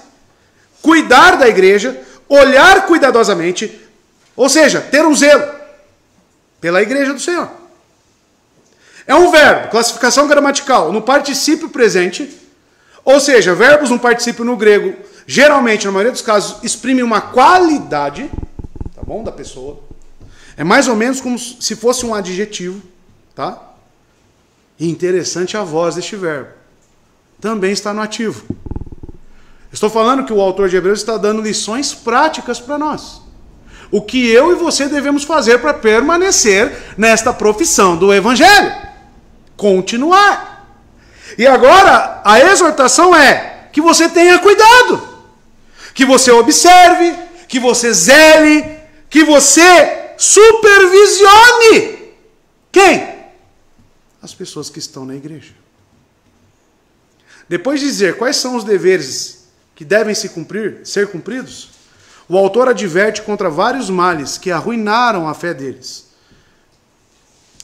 cuidar da igreja, olhar cuidadosamente, ou seja, ter um zelo pela igreja do Senhor. É um verbo, classificação gramatical, no particípio presente, ou seja, verbos no particípio no grego, geralmente, na maioria dos casos, exprimem uma qualidade, tá bom, da pessoa. É mais ou menos como se fosse um adjetivo, tá? E interessante a voz deste verbo. Também está no ativo. Estou falando que o autor de Hebreus está dando lições práticas para nós. O que eu e você devemos fazer para permanecer nesta profissão do Evangelho. Continuar. E agora, a exortação é que você tenha cuidado. Que você observe, que você zele, que você supervisione. Quem? As pessoas que estão na igreja. Depois de dizer quais são os deveres que devem ser cumpridos, o autor adverte contra vários males que arruinariam a fé deles,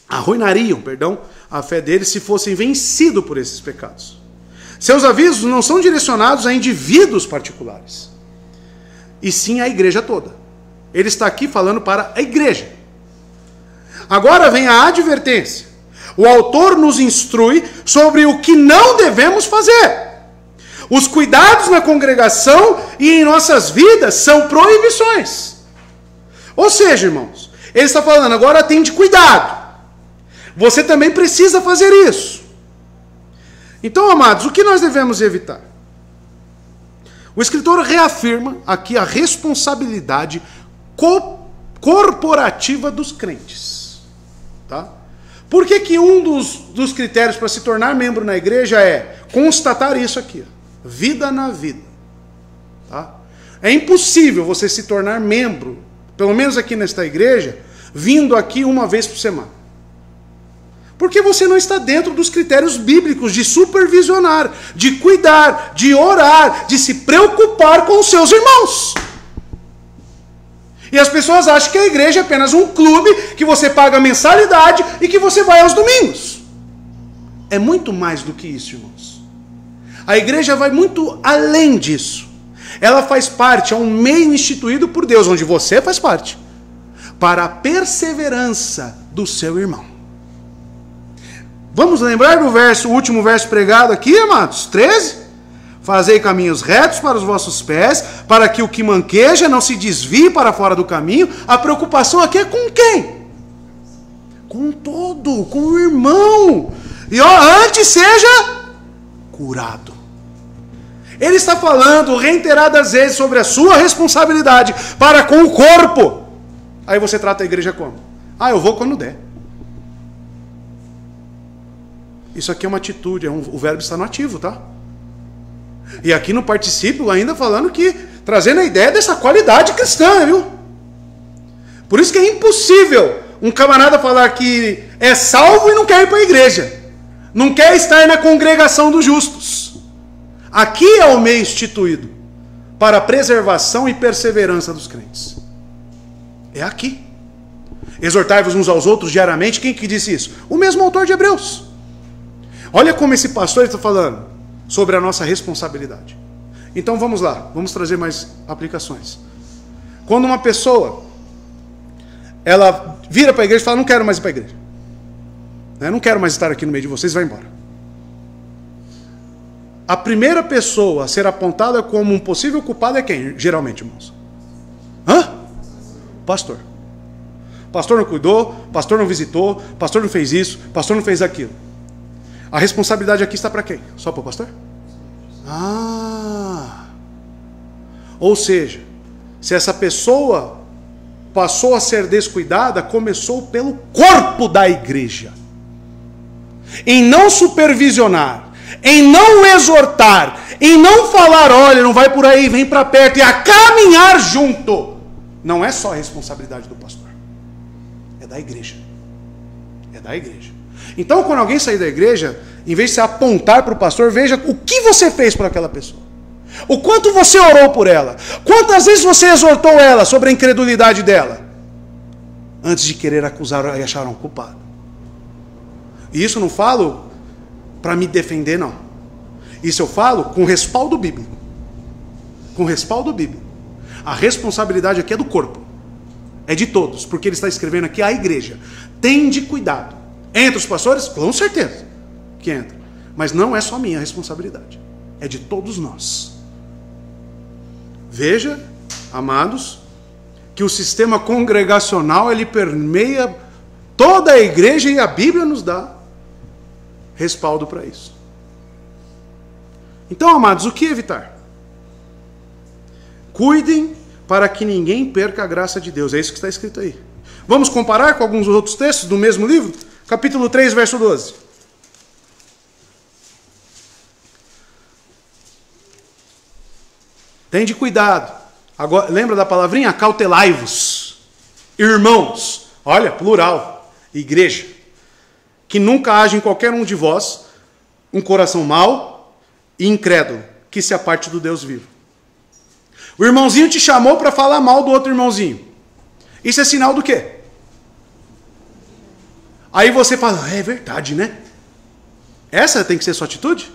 a fé deles se fossem vencidos por esses pecados. Seus avisos não são direcionados a indivíduos particulares, e sim à igreja toda. Ele está aqui falando para a igreja. Agora vem a advertência. O autor nos instrui sobre o que não devemos fazer. Os cuidados na congregação e em nossas vidas são proibições. Ou seja, irmãos, ele está falando, agora tende cuidado. Você também precisa fazer isso. Então, amados, o que nós devemos evitar? O escritor reafirma aqui a responsabilidade corporativa dos crentes. Tá? Por que um dos critérios para se tornar membro na igreja é constatar isso aqui? Vida na vida. Tá? É impossível você se tornar membro, pelo menos aqui nesta igreja, vindo aqui uma vez por semana. Porque você não está dentro dos critérios bíblicos de supervisionar, de cuidar, de orar, de se preocupar com os seus irmãos. E as pessoas acham que a igreja é apenas um clube que você paga mensalidade e que você vai aos domingos. É muito mais do que isso, irmãos. A igreja vai muito além disso. Ela faz parte, é um meio instituído por Deus, onde você faz parte, para a perseverança do seu irmão. Vamos lembrar do último verso pregado aqui, amados? 13? Fazei caminhos retos para os vossos pés, para que o que manqueja não se desvie para fora do caminho. A preocupação aqui é com quem? com todo, com o irmão. E antes seja curado. Ele está falando reiteradas vezes sobre a sua responsabilidade para com o corpo. Aí você trata a igreja como? Eu vou quando der. Isso aqui é uma atitude, o verbo está no ativo, tá? E aqui no particípio ainda falando que, trazendo a ideia dessa qualidade cristã, viu? Por isso que é impossível um camarada falar que é salvo e não quer ir para a igreja. Não quer estar na congregação dos justos. Aqui é o meio instituído para a preservação e perseverança dos crentes. É aqui. Exortai-vos uns aos outros diariamente. Quem que disse isso? O mesmo autor de Hebreus. Olha como esse pastor está falando sobre a nossa responsabilidade. Então vamos lá, vamos trazer mais aplicações. Quando uma pessoa, ela vira para a igreja e fala, não quero mais ir para a igreja. Não quero mais estar aqui no meio de vocês, vai embora. A primeira pessoa a ser apontada como um possível culpado é quem, geralmente, irmãos? Pastor. Pastor não cuidou, pastor não visitou, pastor não fez isso, pastor não fez aquilo. A responsabilidade aqui está para quem? Só para o pastor? Ou seja, se essa pessoa passou a ser descuidada, começou pelo corpo da igreja. Em não supervisionar, em não exortar, em não falar, olha, não vai por aí, vem para perto, e a caminhar junto. Não é só a responsabilidade do pastor. É da igreja. É da igreja. Então, quando alguém sair da igreja, em vez de se apontar para o pastor, veja o que você fez por aquela pessoa. O quanto você orou por ela. Quantas vezes você exortou ela sobre a incredulidade dela. Antes de querer acusar e achar um culpado. E isso eu não falo para me defender, não. Isso eu falo com respaldo bíblico. Com respaldo bíblico. A responsabilidade aqui é do corpo. É de todos. Porque ele está escrevendo aqui a igreja. Tende cuidado. Entre os pastores? Com certeza que entra. Mas não é só minha responsabilidade. É de todos nós. Veja, amados, que o sistema congregacional ele permeia toda a igreja e a Bíblia nos dá respaldo para isso. Então, amados, o que evitar? Cuidem para que ninguém perca a graça de Deus. É isso que está escrito aí. Vamos comparar com alguns outros textos do mesmo livro? Capítulo 3, verso 12. Tende cuidado. Agora, lembra da palavrinha? Acautelai-vos. Irmãos. Olha, plural. Igreja. Que nunca haja em qualquer um de vós um coração mau e incrédulo, que se aparte do Deus vivo. O irmãozinho te chamou para falar mal do outro irmãozinho. Isso é sinal do quê? Aí você fala, é verdade, né? Essa tem que ser a sua atitude?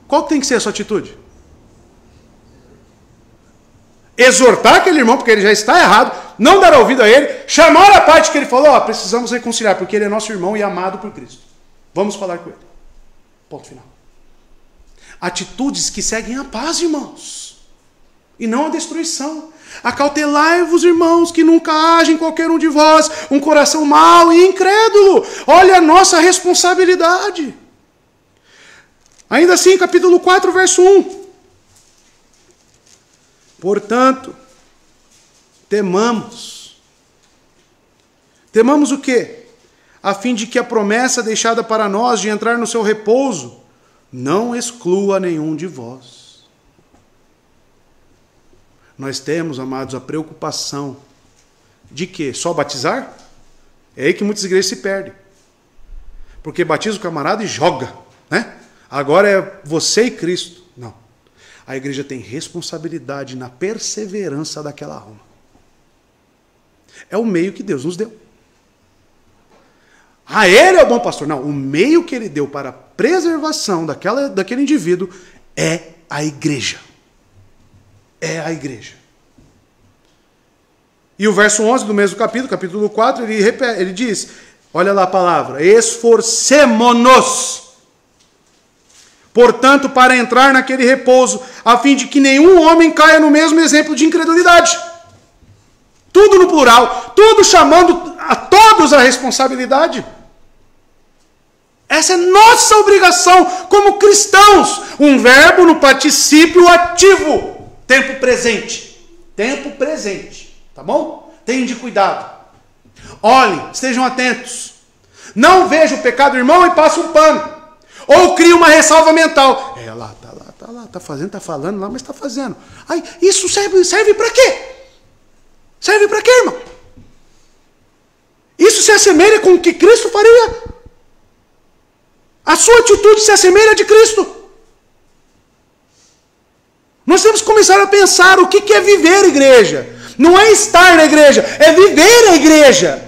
Qual tem que ser a sua atitude? Exortar aquele irmão, porque ele já está errado, não dar ouvido a ele, chamar a parte que ele falou, precisamos reconciliar, porque ele é nosso irmão e amado por Cristo. Vamos falar com ele. Ponto final. Atitudes que seguem a paz, irmãos, e não a destruição. Acautelai-vos, irmãos, que nunca haja em qualquer um de vós um coração mau e incrédulo. Olha a nossa responsabilidade. Ainda assim, capítulo 4, verso 1. Portanto, temamos. Temamos o quê? A fim de que a promessa deixada para nós de entrar no seu repouso não exclua nenhum de vós. Nós temos, amados, a preocupação de quê? Só batizar? É aí que muitas igrejas se perdem. Porque batiza o camarada e joga, né? Agora é você e Cristo. Não. A igreja tem responsabilidade na perseverança daquela alma. É o meio que Deus nos deu. Ele é o bom pastor. Não, o meio que ele deu para a preservação daquele indivíduo é a igreja. É a igreja. E o verso 11 do mesmo capítulo 4, ele diz, olha lá a palavra, esforcemo-nos, portanto, para entrar naquele repouso, a fim de que nenhum homem caia no mesmo exemplo de incredulidade. Tudo no plural, tudo chamando a todos a responsabilidade. Essa é nossa obrigação como cristãos. Um verbo no particípio ativo. Tempo presente. Tempo presente. Tá bom? Tenham cuidado. Olhem, estejam atentos. Não veja o pecado do irmão e passe um pano. Ou cria uma ressalva mental. Tá fazendo, tá falando lá, mas tá fazendo. Aí, isso serve para quê? Serve para quê, irmão? Isso se assemelha com o que Cristo faria. A sua atitude se assemelha a de Cristo. Nós temos que começar a pensar o que é viver a igreja. Não é estar na igreja, é viver a igreja.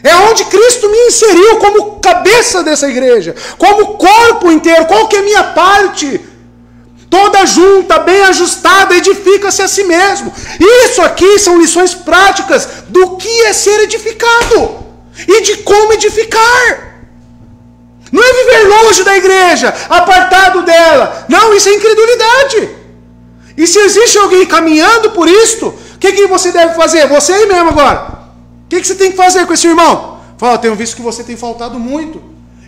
É onde Cristo me inseriu como cabeça dessa igreja, como corpo inteiro. Qual que é a minha parte? Toda junta, bem ajustada, edifica-se a si mesmo. Isso aqui são lições práticas do que é ser edificado e de como edificar. Não é viver longe da igreja, apartado dela. Não, isso é incredulidade. E se existe alguém caminhando por isto, o que você deve fazer? Você aí mesmo agora. O que você tem que fazer com esse irmão? Fala, tenho visto que você tem faltado muito.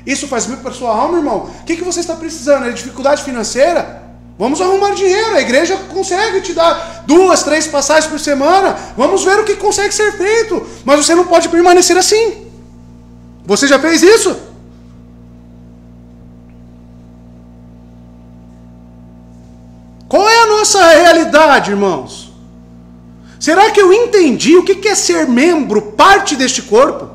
Isso faz bem para a sua alma, irmão. O que você está precisando? É dificuldade financeira? Vamos arrumar dinheiro. A igreja consegue te dar 2, 3 passagens por semana. Vamos ver o que consegue ser feito. Mas você não pode permanecer assim. Você já fez isso? Qual é a nossa realidade, irmãos? Será que eu entendi o que é ser membro, parte deste corpo?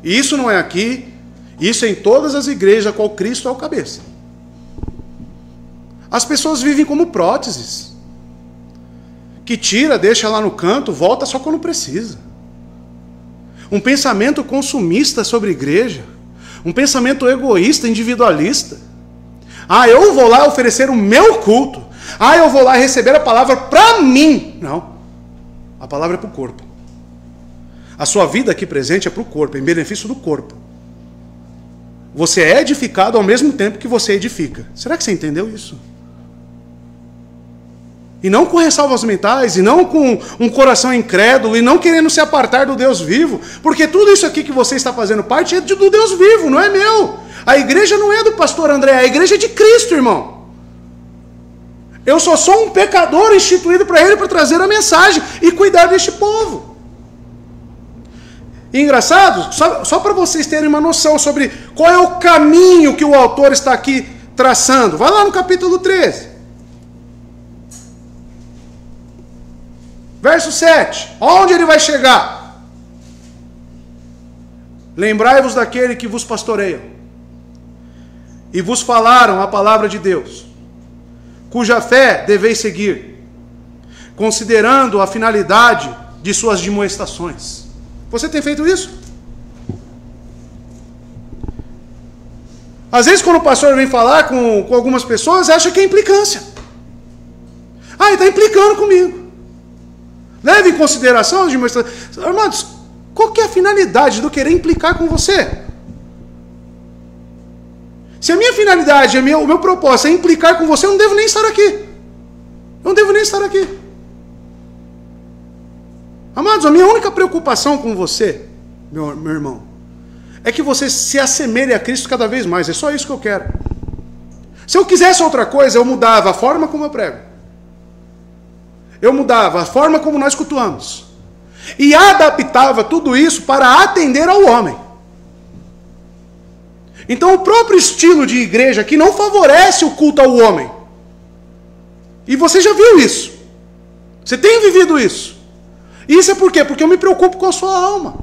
E isso não é aqui, isso é em todas as igrejas, a qual Cristo é o cabeça. As pessoas vivem como próteses, que tira, deixa lá no canto, volta só quando precisa. Um pensamento consumista sobre a igreja, um pensamento egoísta, individualista. Eu vou lá oferecer o meu culto. Eu vou lá receber a palavra para mim. Não. A palavra é para o corpo. A sua vida aqui presente é para o corpo, em benefício do corpo. Você é edificado ao mesmo tempo que você edifica. Será que você entendeu isso? E não com ressalvas mentais, e não com um coração incrédulo, e não querendo se apartar do Deus vivo. Porque tudo isso aqui que você está fazendo parte é do Deus vivo, não é meu. A igreja não é do pastor André, a igreja é de Cristo, irmão. Eu só sou um pecador instituído para ele para trazer a mensagem e cuidar deste povo. E engraçado, só para vocês terem uma noção sobre qual é o caminho que o autor está aqui traçando. Vai lá no capítulo 13. Verso 7. Onde ele vai chegar? Lembrai-vos daquele que vos pastoreia e vos falaram a palavra de Deus, cuja fé deveis seguir, considerando a finalidade de suas admoestações. Você tem feito isso? Às vezes quando o pastor vem falar com algumas pessoas, acha que é implicância. Ele está implicando comigo. Leve em consideração as admoestações. Irmãos, qual que é a finalidade de eu querer implicar com você? Se a minha finalidade, o meu propósito é implicar com você, eu não devo nem estar aqui. Eu não devo nem estar aqui. Amados, a minha única preocupação com você, meu irmão, é que você se assemelhe a Cristo cada vez mais. É só isso que eu quero. Se eu quisesse outra coisa, eu mudava a forma como eu prego. Eu mudava a forma como nós cultuamos. E adaptava tudo isso para atender ao homem. Então o próprio estilo de igreja aqui não favorece o culto ao homem. E você já viu isso. Você tem vivido isso. Isso é por quê? Porque eu me preocupo com a sua alma.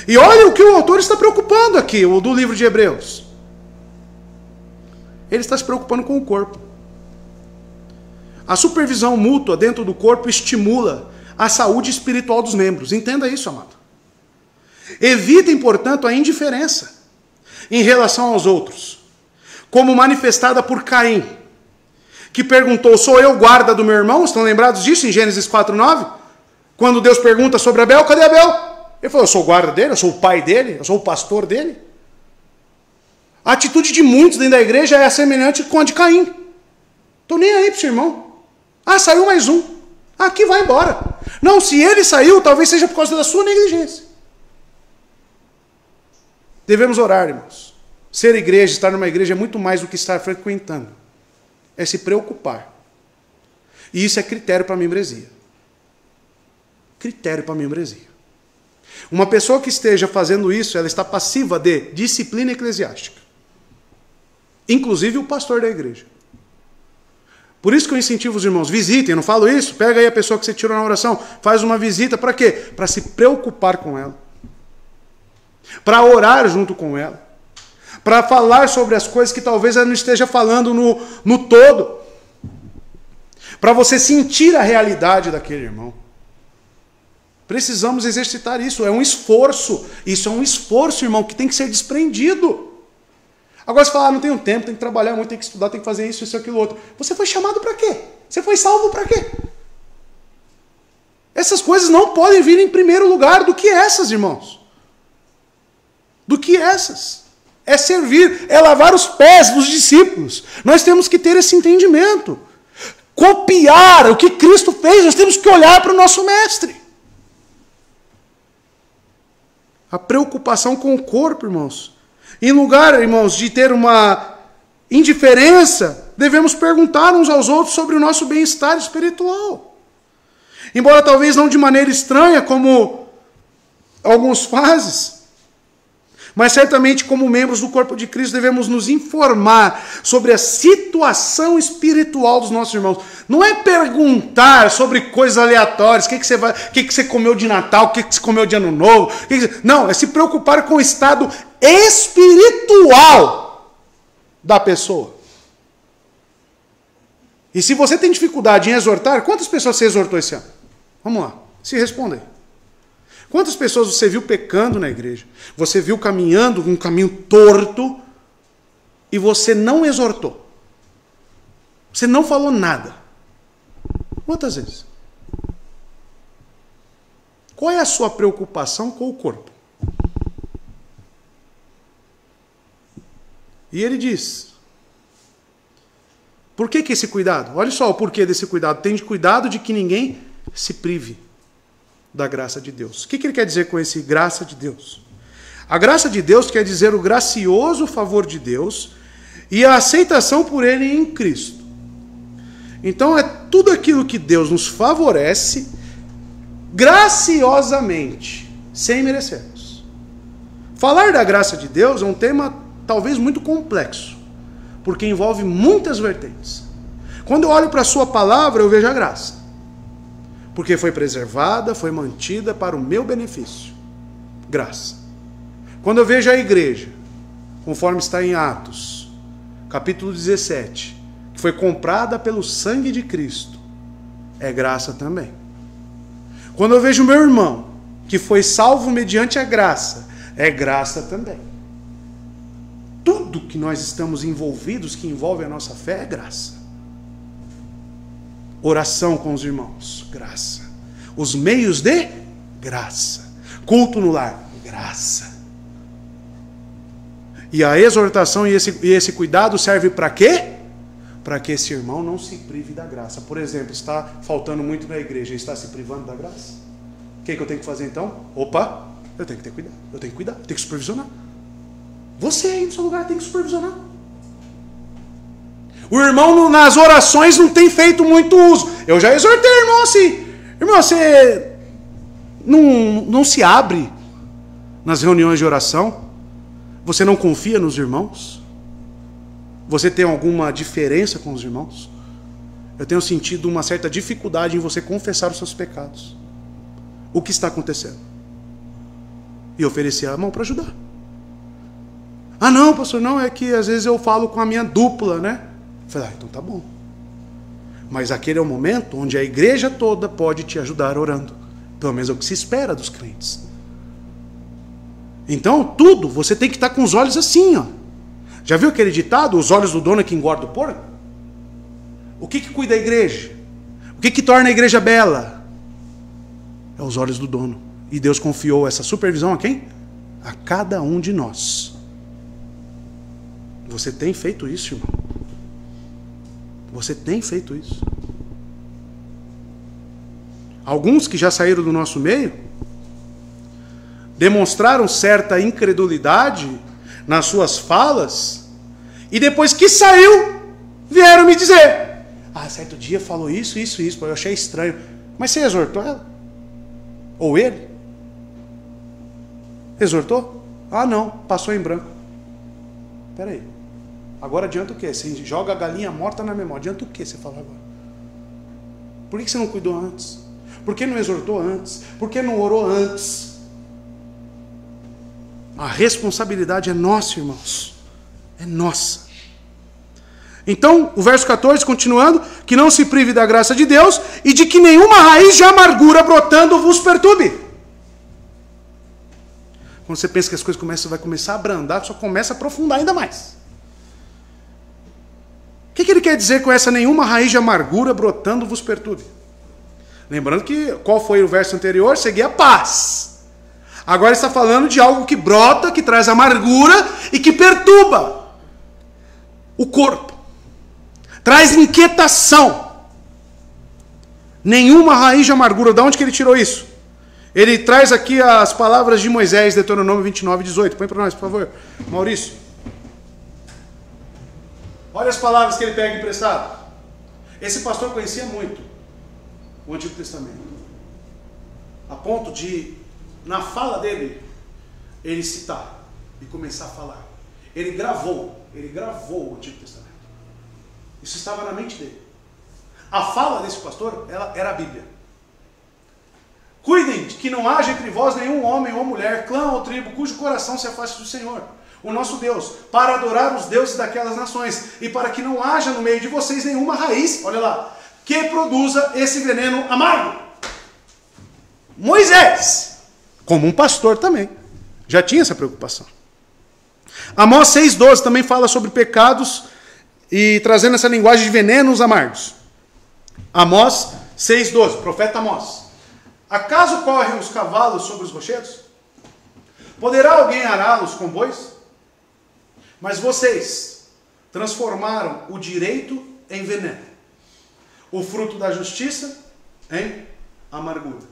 E olha o que o autor está preocupando aqui, o do livro de Hebreus. Ele está se preocupando com o corpo. A supervisão mútua dentro do corpo estimula a saúde espiritual dos membros. Entenda isso, amado. Evitem, portanto, a indiferença em relação aos outros, como manifestada por Caim, que perguntou, sou eu guarda do meu irmão? Estão lembrados disso em Gênesis 4:9? Quando Deus pergunta sobre Abel, cadê Abel? Ele falou, eu sou o guarda dele, eu sou o pai dele, eu sou o pastor dele. A atitude de muitos dentro da igreja é semelhante com a de Caim. Estou nem aí para o seu irmão. Saiu mais um. Aqui vai embora. Não, se ele saiu, talvez seja por causa da sua negligência. Devemos orar, irmãos. Ser igreja, estar numa igreja é muito mais do que estar frequentando. É se preocupar. E isso é critério para a membresia. Critério para a membresia. Uma pessoa que esteja fazendo isso, ela está passiva de disciplina eclesiástica. Inclusive o pastor da igreja. Por isso que eu incentivo os irmãos, visitem, eu não falo isso, pega aí a pessoa que você tirou na oração, faz uma visita, para quê? Para se preocupar com ela. Para orar junto com ela. Para falar sobre as coisas que talvez ela não esteja falando no todo. Para você sentir a realidade daquele irmão. Precisamos exercitar isso, é um esforço. Isso é um esforço, irmão, que tem que ser desprendido. Agora você fala, não tenho tempo, tem que trabalhar muito, tem que estudar, tem que fazer isso, aquilo, outro. Você foi chamado para quê? Você foi salvo para quê? Essas coisas não podem vir em primeiro lugar. Do que essas, irmãos? Do que essas? É servir, é lavar os pés dos discípulos. Nós temos que ter esse entendimento. Copiar o que Cristo fez, nós temos que olhar para o nosso mestre. A preocupação com o corpo, irmãos. Em lugar, irmãos, de ter uma indiferença, devemos perguntar uns aos outros sobre o nosso bem-estar espiritual. Embora talvez não de maneira estranha, como alguns fazem, mas certamente como membros do corpo de Cristo devemos nos informar sobre a situação espiritual dos nossos irmãos. Não é perguntar sobre coisas aleatórias, o que você comeu de Natal, o que você comeu de Ano Novo. Não, é se preocupar com o estado espiritual da pessoa. E se você tem dificuldade em exortar, quantas pessoas você exortou esse ano? Vamos lá, se responda aí. Quantas pessoas você viu pecando na igreja? Você viu caminhando um caminho torto e você não exortou? Você não falou nada. Quantas vezes? Qual é a sua preocupação com o corpo? E ele diz, por que esse cuidado? Olha só o porquê desse cuidado. Tem de cuidado de que ninguém se prive da graça de Deus. O que ele quer dizer com esse graça de Deus? A graça de Deus quer dizer o gracioso favor de Deus e a aceitação por ele em Cristo. Então é tudo aquilo que Deus nos favorece graciosamente, sem merecermos. Falar da graça de Deus é um tema talvez muito complexo, porque envolve muitas vertentes. Quando eu olho para a sua palavra, eu vejo a graça. Porque foi preservada, foi mantida para o meu benefício. Graça. Quando eu vejo a igreja, conforme está em Atos, capítulo 17, que foi comprada pelo sangue de Cristo, é graça também. Quando eu vejo meu irmão, que foi salvo mediante a graça, é graça também. Tudo que nós estamos envolvidos, que envolve a nossa fé, é graça. Oração com os irmãos, graça. Os meios de graça. Culto no lar, graça. E a exortação e esse cuidado serve para quê? Para que esse irmão não se prive da graça. Por exemplo, está faltando muito na igreja, está se privando da graça? O que eu tenho que fazer então? Opa, eu tenho que ter cuidado, eu tenho que cuidar, eu tenho que supervisionar. Você aí no seu lugar tem que supervisionar. O irmão nas orações não tem feito muito uso. Eu já exortei o irmão assim. Irmão, você não se abre nas reuniões de oração? Você não confia nos irmãos? Você tem alguma diferença com os irmãos? Eu tenho sentido uma certa dificuldade em você confessar os seus pecados. O que está acontecendo? E oferecer a mão para ajudar. Ah não, pastor, não, é que às vezes eu falo com a minha dupla, né? Eu falei, então tá bom. Mas aquele é o momento onde a igreja toda pode te ajudar orando. Pelo menos é o que se espera dos crentes. Então, tudo, você tem que estar com os olhos assim, ó. Já viu aquele ditado, os olhos do dono é que engorda o porco? O que cuida a igreja? O que torna a igreja bela? É os olhos do dono. E Deus confiou essa supervisão a quem? A cada um de nós. Você tem feito isso, irmão? Você tem feito isso? alguns que já saíram do nosso meio, demonstraram certa incredulidade nas suas falas, e depois que saiu, vieram me dizer: ah, certo dia falou isso, eu achei estranho. Mas você exortou ela? Ou ele? Exortou? Ah, não, passou em branco. Espera aí. Agora adianta o quê? Você joga a galinha morta na memória. Adianta o quê você falar agora? Por que você não cuidou antes? Por que não exortou antes? Por que não orou antes? A responsabilidade é nossa, irmãos. É nossa. Então, o verso 14, continuando, que não se prive da graça de Deus e de que nenhuma raiz de amargura brotando vos perturbe. Quando você pensa que as coisas vai começar a abrandar, só começa a aprofundar ainda mais. O que ele quer dizer com essa nenhuma raiz de amargura brotando vos perturbe? Lembrando que, qual foi o verso anterior? Seguia a paz. Agora está falando de algo que brota, que traz amargura e que perturba o corpo. Traz inquietação. Nenhuma raiz de amargura. De onde que ele tirou isso? Ele traz aqui as palavras de Moisés, Deuteronômio 29, 18. Põe para nós, por favor, Maurício. Olha as palavras que ele pega emprestado. Esse pastor conhecia muito o Antigo Testamento. A ponto de, na fala dele, ele citar e começar a falar. Ele gravou o Antigo Testamento. Isso estava na mente dele. A fala desse pastor, ela era a Bíblia. Cuidem de que não haja entre vós nenhum homem ou mulher, clã ou tribo, cujo coração se afaste do Senhor, o nosso Deus, para adorar os deuses daquelas nações, e para que não haja no meio de vocês nenhuma raiz, olha lá, que produza esse veneno amargo. Moisés, como um pastor também, já tinha essa preocupação. Amós 6,12 também fala sobre pecados e trazendo essa linguagem de venenos amargos. Amós 6,12, profeta Amós. Acaso correm os cavalos sobre os rochedos? Poderá alguém ará-los com bois? Mas vocês transformaram o direito em veneno, o fruto da justiça em amargura.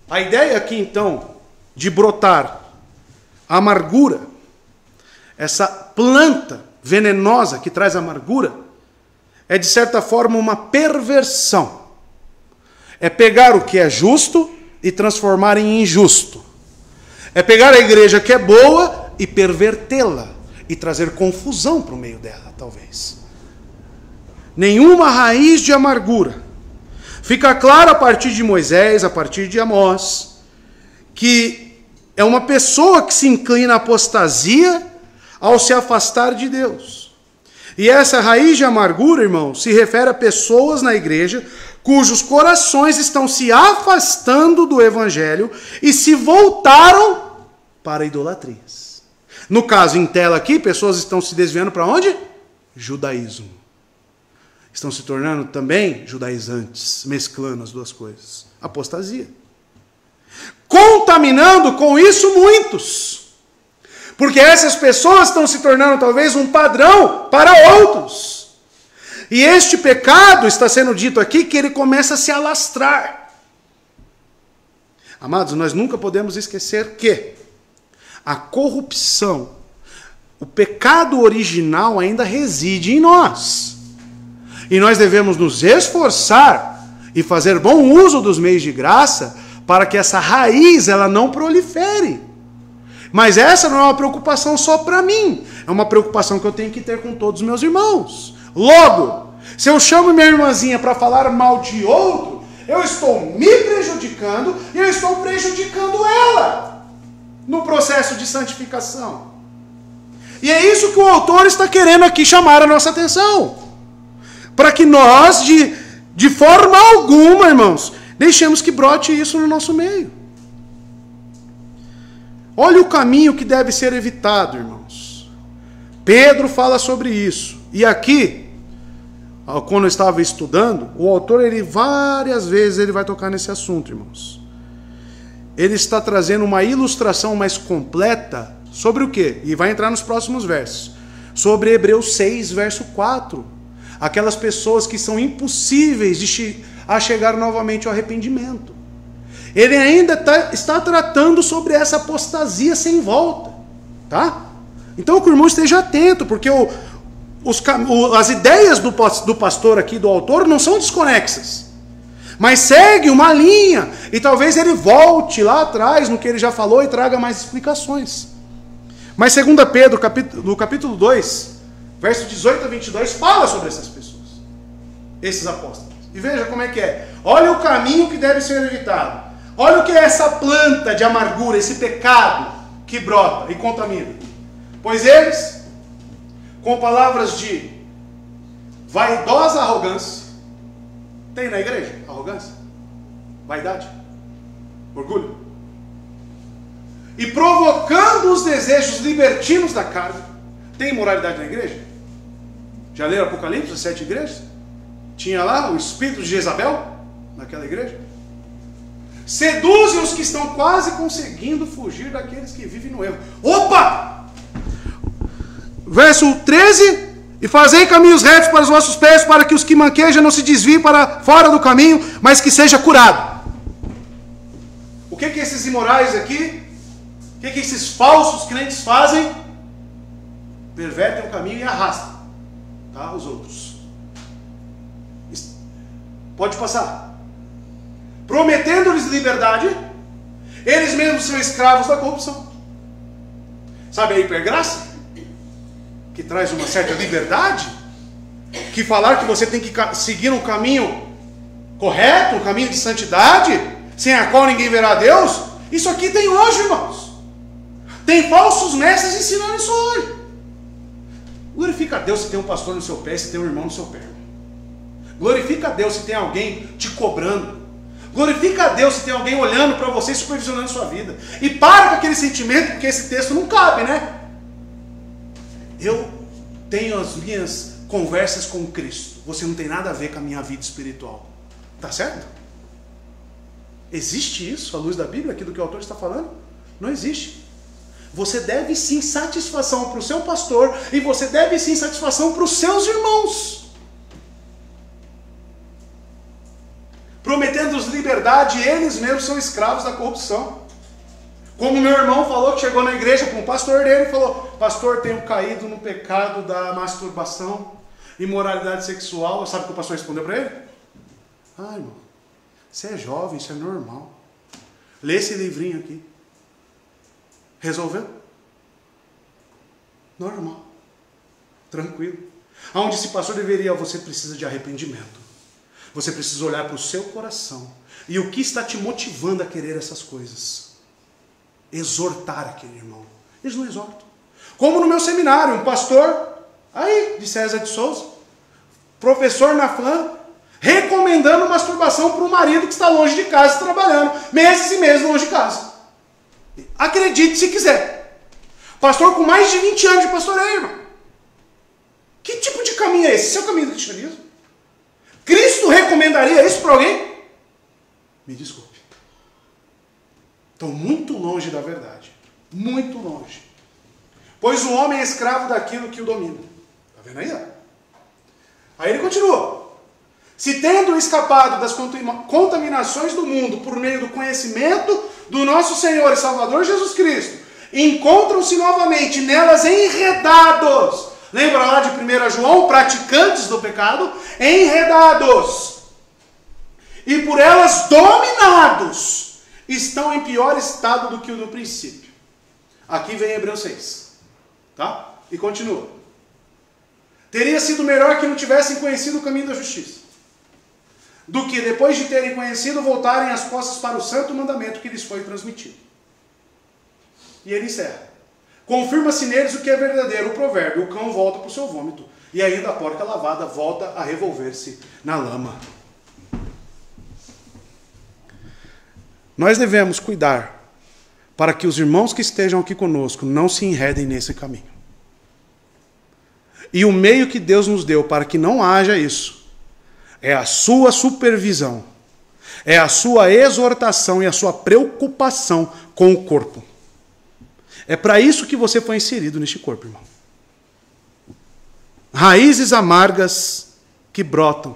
A ideia aqui então de brotar amargura, essa planta venenosa que traz amargura, é de certa forma uma perversão. É pegar o que é justo e transformar em injusto. É pegar a igreja que é boa e pervertê-la e trazer confusão para o meio dela, talvez. Nenhuma raiz de amargura. Fica claro a partir de Moisés, a partir de Amós, que é uma pessoa que se inclina à apostasia ao se afastar de Deus. E essa raiz de amargura, irmão, se refere a pessoas na igreja cujos corações estão se afastando do evangelho e se voltaram para idolatrias. No caso, em tela aqui, pessoas estão se desviando para onde? Judaísmo. Estão se tornando também judaizantes, mesclando as duas coisas. Apostasia. Contaminando com isso muitos. Porque essas pessoas estão se tornando talvez um padrão para outros. E este pecado, está sendo dito aqui, que ele começa a se alastrar. Amados, nós nunca podemos esquecer que a corrupção, o pecado original ainda reside em nós. E nós devemos nos esforçar e fazer bom uso dos meios de graça para que essa raiz ela não prolifere. Mas essa não é uma preocupação só para mim. É uma preocupação que eu tenho que ter com todos os meus irmãos. Logo, se eu chamo minha irmãzinha para falar mal de outro, eu estou me prejudicando e eu estou prejudicando ela no processo de santificação. E é isso que o autor está querendo aqui chamar a nossa atenção. Para que nós, de forma alguma, irmãos, deixemos que brote isso no nosso meio. Olha o caminho que deve ser evitado, irmãos. Pedro fala sobre isso. E aqui, quando eu estava estudando, o autor, várias vezes, ele vai tocar nesse assunto, irmãos. Ele está trazendo uma ilustração mais completa sobre o quê? E vai entrar nos próximos versos. Sobre Hebreus 6, verso 4. aquelas pessoas que são impossíveis a chegar novamente ao arrependimento. Ele ainda está tratando sobre essa apostasia sem volta. Tá? Então que o irmão esteja atento, porque as ideias do pastor aqui, do autor, não são desconexas. Mas segue uma linha, e talvez ele volte lá atrás no que ele já falou e traga mais explicações. Mas 2 Pedro, no capítulo 2, verso 18 a 22, fala sobre essas pessoas, esses apóstolos. E veja como é que é. Olha o caminho que deve ser evitado. Olha o que é essa planta de amargura, esse pecado que brota e contamina. Pois eles, com palavras de vaidosa arrogância, tem na igreja arrogância, vaidade, orgulho, e provocando os desejos libertinos da carne, tem imoralidade na igreja? Já leram Apocalipse, as 7 igrejas? Tinha lá o espírito de Jezabel naquela igreja? Seduzem os que estão quase conseguindo fugir daqueles que vivem no erro. Opa! Verso 13: e fazei caminhos retos para os vossos pés, para que os que manquejam não se desviem para fora do caminho, mas que seja curado. O que esses imorais aqui, o que esses falsos crentes fazem? Pervertem o caminho e arrastam, tá, os outros. Pode passar. Prometendo-lhes liberdade, eles mesmos são escravos da corrupção. Sabe a hipergraça? Que traz uma certa liberdade? Que falar que você tem que seguir um caminho correto, um caminho de santidade, sem a qual ninguém verá a Deus? Isso aqui tem hoje, irmãos. Tem falsos mestres ensinando isso hoje. Glorifica a Deus se tem um pastor no seu pé, se tem um irmão no seu pé. Glorifica a Deus se tem alguém te cobrando. Glorifica a Deus se tem alguém olhando para você e supervisionando sua vida. E para com aquele sentimento, porque esse texto não cabe, né? Eu tenho as minhas conversas com Cristo. Você não tem nada a ver com a minha vida espiritual. Tá certo? Existe isso à luz da Bíblia, aqui do que o autor está falando? Não existe. Você deve sim satisfação para o seu pastor e você deve sim satisfação para os seus irmãos. Prometendo-os liberdade, eles mesmos são escravos da corrupção. Como meu irmão falou, que chegou na igreja com o pastor dele e falou: pastor, tenho caído no pecado da masturbação, imoralidade sexual. Sabe o que o pastor respondeu para ele? Ah, irmão, você é jovem, isso é normal. Lê esse livrinho aqui. Resolveu? Normal. Tranquilo. Aonde esse pastor deveria, você precisa de arrependimento. Você precisa olhar para o seu coração. E o que está te motivando a querer essas coisas? Exortar aquele irmão. Eles não exortam. Como no meu seminário, um pastor, aí, de César de Souza, professor na FLAM, recomendando masturbação para o marido que está longe de casa trabalhando, meses e meses longe de casa. Acredite se quiser. Pastor com mais de 20 anos de pastoreio, irmão. Que tipo de caminho é esse? Esse é o caminho do cristianismo? Cristo recomendaria isso para alguém? Me desculpe. Estou muito longe da verdade. Muito longe. Pois o homem é escravo daquilo que o domina. Está vendo aí? Aí ele continua. Se tendo escapado das contaminações do mundo por meio do conhecimento do nosso Senhor e Salvador Jesus Cristo, encontram-se novamente nelas enredados. Lembra lá de 1 João? Praticantes do pecado, enredados. E por elas dominados, estão em pior estado do que o do princípio. Aqui vem Hebreus 6. Tá? E continua. Teria sido melhor que não tivessem conhecido o caminho da justiça, do que depois de terem conhecido, voltarem as costas para o santo mandamento que lhes foi transmitido. E ele encerra. Confirma-se neles o que é verdadeiro, o provérbio: o cão volta para o seu vômito, e ainda a porca lavada volta a revolver-se na lama. Nós devemos cuidar para que os irmãos que estejam aqui conosco não se enredem nesse caminho. E o meio que Deus nos deu para que não haja isso é a sua supervisão, é a sua exortação e a sua preocupação com o corpo. É para isso que você foi inserido neste corpo, irmão. Raízes amargas que brotam.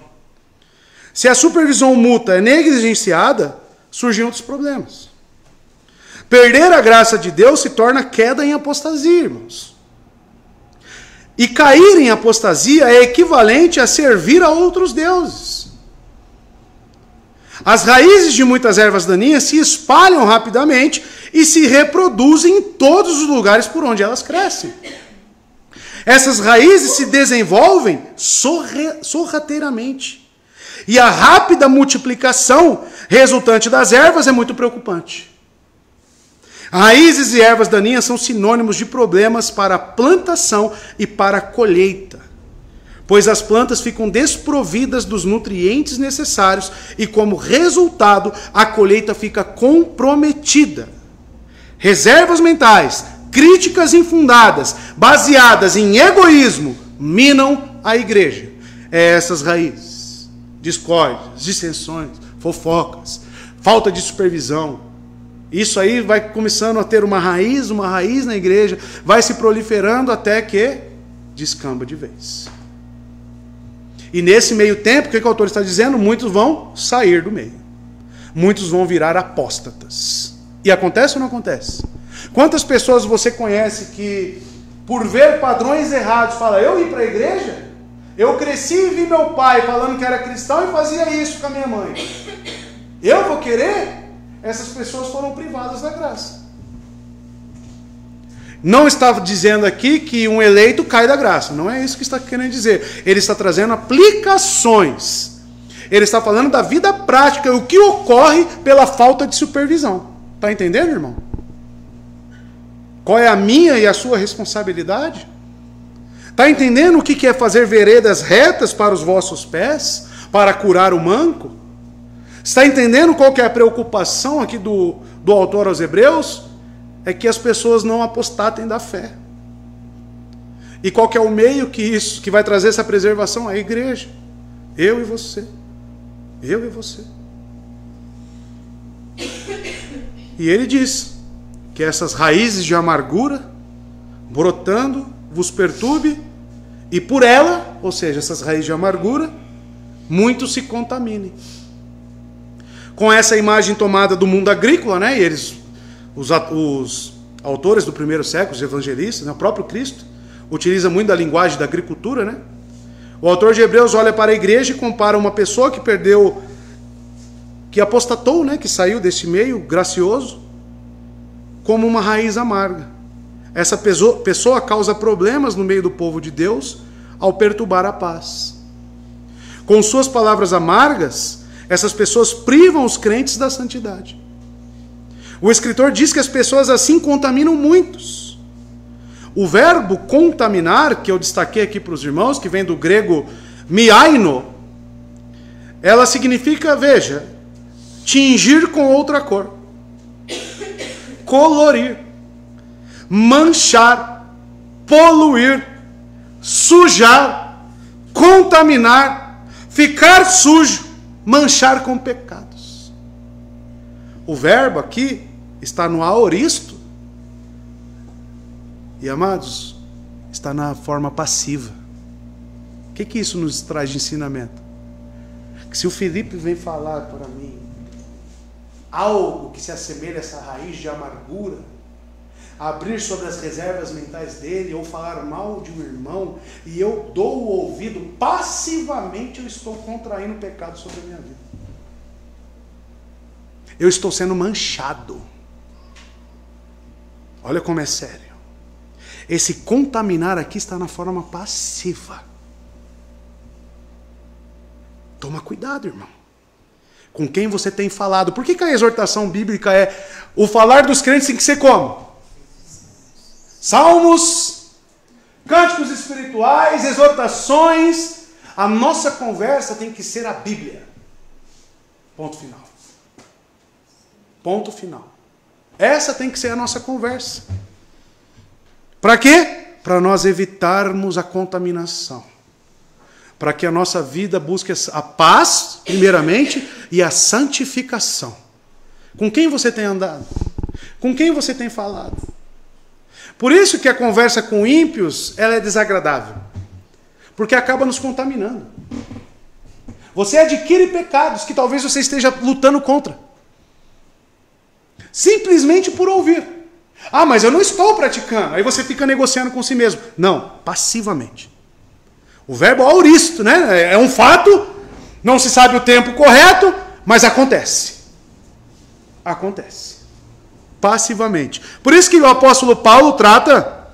Se a supervisão mútua é negligenciada, surgem outros problemas. Perder a graça de Deus se torna queda em apostasia, irmãos. E cair em apostasia é equivalente a servir a outros deuses. As raízes de muitas ervas daninhas se espalham rapidamente e se reproduzem em todos os lugares por onde elas crescem. Essas raízes se desenvolvem sorrateiramente. E a rápida multiplicação resultante das ervas é muito preocupante. Raízes e ervas daninhas são sinônimos de problemas para a plantação e para a colheita, pois as plantas ficam desprovidas dos nutrientes necessários e, como resultado, a colheita fica comprometida. Reservas mentais, críticas infundadas, baseadas em egoísmo, minam a igreja. É essas raízes, discórdias, dissensões, fofocas, falta de supervisão. Isso aí vai começando a ter uma raiz na igreja, vai se proliferando até que descamba de vez. E nesse meio tempo, o que o autor está dizendo? Muitos vão sair do meio. Muitos vão virar apóstatas. E acontece ou não acontece? Quantas pessoas você conhece que, por ver padrões errados, fala, eu ir para a igreja? Eu cresci e vi meu pai falando que era cristão e fazia isso com a minha mãe. Eu vou querer? Essas pessoas foram privadas da graça. Não está dizendo aqui que um eleito cai da graça. Não é isso que está querendo dizer. Ele está trazendo aplicações. Ele está falando da vida prática, o que ocorre pela falta de supervisão. Está entendendo, irmão? Qual é a minha e a sua responsabilidade? Está entendendo o que é fazer veredas retas para os vossos pés? Para curar o manco? Está entendendo qual que é a preocupação aqui do autor aos Hebreus? É que as pessoas não apostatem da fé. E qual que é o meio que vai trazer essa preservação? A igreja. Eu e você. Eu e você. E ele diz que essas raízes de amargura, brotando, vos perturbe, e por ela, ou seja, essas raízes de amargura, muitos se contaminem. Com essa imagem tomada do mundo agrícola, né? E eles, os autores do primeiro século, os evangelistas, né? O próprio Cristo, utiliza muito da linguagem da agricultura, né? O autor de Hebreus olha para a igreja e compara uma pessoa que perdeu, que apostatou, né? Que saiu desse meio gracioso, como uma raiz amarga. Essa pessoa causa problemas no meio do povo de Deus ao perturbar a paz. Com suas palavras amargas, essas pessoas privam os crentes da santidade. O escritor diz que as pessoas assim contaminam muitos. O verbo contaminar, que eu destaquei aqui para os irmãos, que vem do grego miaino, ela significa, veja, tingir com outra cor, colorir, manchar, poluir, sujar, contaminar, ficar sujo, manchar com pecados. O verbo aqui está no aoristo. E, amados, está na forma passiva. O que isso nos traz de ensinamento? Que se o Felipe vem falar para mim algo que se assemelha a essa raiz de amargura, abrir sobre as reservas mentais dele, ou falar mal de um irmão, e eu dou o ouvido, passivamente eu estou contraindo pecado sobre a minha vida. Eu estou sendo manchado. Olha como é sério. Esse contaminar aqui está na forma passiva. Toma cuidado, irmão. Com quem você tem falado. Por que a exortação bíblica é o falar dos crentes tem que ser como? Salmos, cânticos espirituais, exortações. A nossa conversa tem que ser a Bíblia. Ponto final. Ponto final. Essa tem que ser a nossa conversa. Para quê? Para nós evitarmos a contaminação. Para que a nossa vida busque a paz, primeiramente, e a santificação. Com quem você tem andado? Com quem você tem falado? Por isso que a conversa com ímpios ela é desagradável. Porque acaba nos contaminando. você adquire pecados que talvez você esteja lutando contra. Simplesmente por ouvir. Ah, mas eu não estou praticando. Aí você fica negociando com si mesmo. Não, passivamente. O verbo auristo, né? É um fato, não se sabe o tempo correto, mas acontece. Acontece. Passivamente. Por isso que o apóstolo Paulo trata,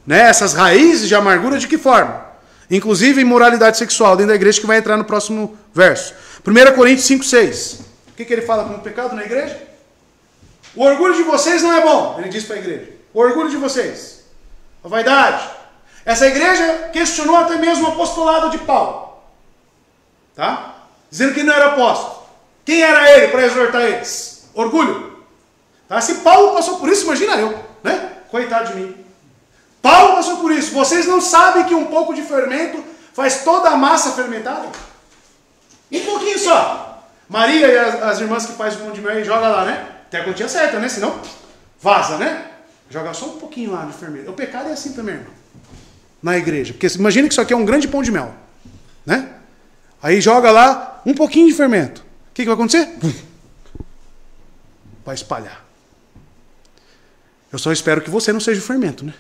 né, essas raízes de amargura de que forma? Inclusive imoralidade sexual dentro da igreja, que vai entrar no próximo verso. 1 Coríntios 5,6. O que ele fala como pecado na igreja? O orgulho de vocês não é bom, ele diz para a igreja. O orgulho de vocês. A vaidade. Essa igreja questionou até mesmo o apostolado de Paulo. Tá? Dizendo que não era apóstolo. Quem era ele para exortar eles? Orgulho. Tá? Se Paulo passou por isso, imagina eu, né? Coitado de mim. Paulo passou por isso. Vocês não sabem que um pouco de fermento faz toda a massa fermentada? Um pouquinho só. Maria e as irmãs que fazem o pão de mel, joga lá, né? Até a quantia certa, né? Senão vaza, né? Joga só um pouquinho lá de fermento. O pecado é assim também, irmão. Na igreja. Porque imagina que isso aqui é um grande pão de mel, né? Aí joga lá um pouquinho de fermento. O que vai acontecer? Vai espalhar. Eu só espero que você não seja o fermento, né?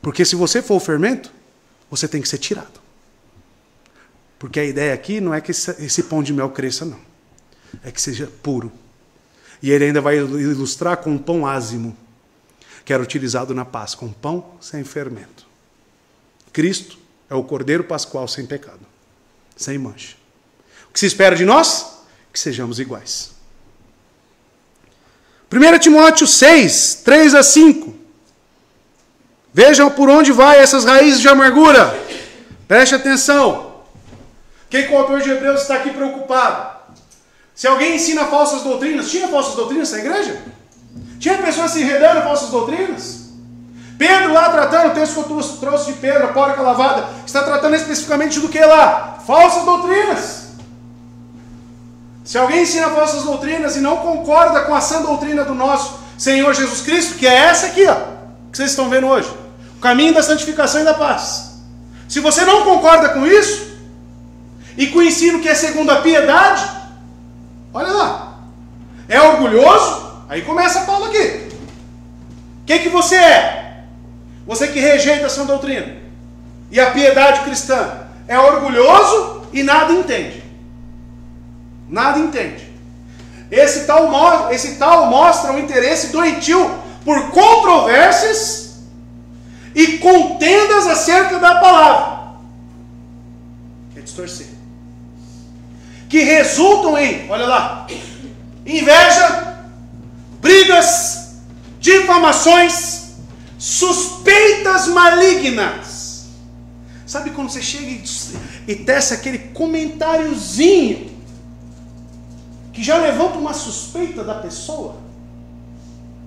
Porque se você for o fermento, você tem que ser tirado. Porque a ideia aqui não é que esse pão de mel cresça, não. É que seja puro. E ele ainda vai ilustrar com um pão ázimo, que era utilizado na Páscoa, um pão sem fermento. Cristo é o Cordeiro Pascual sem pecado, sem mancha. O que se espera de nós? Que sejamos iguais. 1 Timóteo 6, 3-5. Vejam por onde vai essas raízes de amargura. Preste atenção. O que o autor de Hebreus está aqui preocupado? Se alguém ensina falsas doutrinas, tinha falsas doutrinas na igreja? Tinha pessoas se enredando em falsas doutrinas? Pedro lá tratando, o texto que eu trouxe de Pedro, a porca lavada, está tratando especificamente do que lá? Falsas doutrinas. Se alguém ensina falsas doutrinas e não concorda com a sã doutrina do nosso Senhor Jesus Cristo, que é essa aqui, ó, que vocês estão vendo hoje, o caminho da santificação e da paz. Se você não concorda com isso, e com o ensino que é segundo a piedade, olha lá, é orgulhoso, aí começa Paulo aqui. O que você é? Você que rejeita a sã doutrina e a piedade cristã, é orgulhoso e nada entende. Nada entende. Esse tal mostra um interesse doentio por controvérsias e contendas acerca da palavra. Quer distorcer. Que resultam em, olha lá, inveja, brigas, difamações, suspeitas malignas. Sabe quando você chega e tece aquele comentáriozinho que já levanta uma suspeita da pessoa?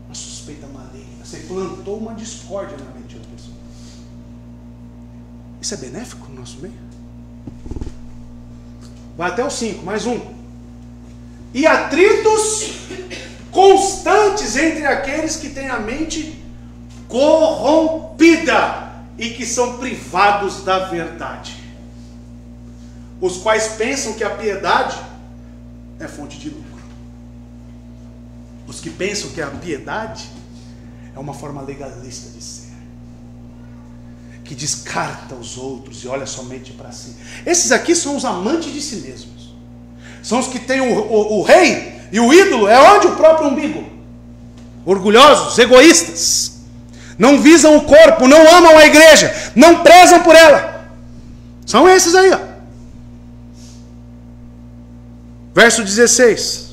Uma suspeita maligna. Você plantou uma discórdia na mente da pessoa. Isso é benéfico no nosso meio? Vai até o 5, mais um. E atritos constantes entre aqueles que têm a mente corrompida e que são privados da verdade, os quais pensam que a piedade é fonte de lucro. Os que pensam que a piedade é uma forma legalista de ser, que descarta os outros e olha somente para si. Esses aqui são os amantes de si mesmos. São os que têm o rei e o ídolo é onde? O próprio umbigo. Orgulhosos, egoístas. Não visam o corpo, não amam a igreja, não prezam por ela. São esses aí, ó. Verso 16.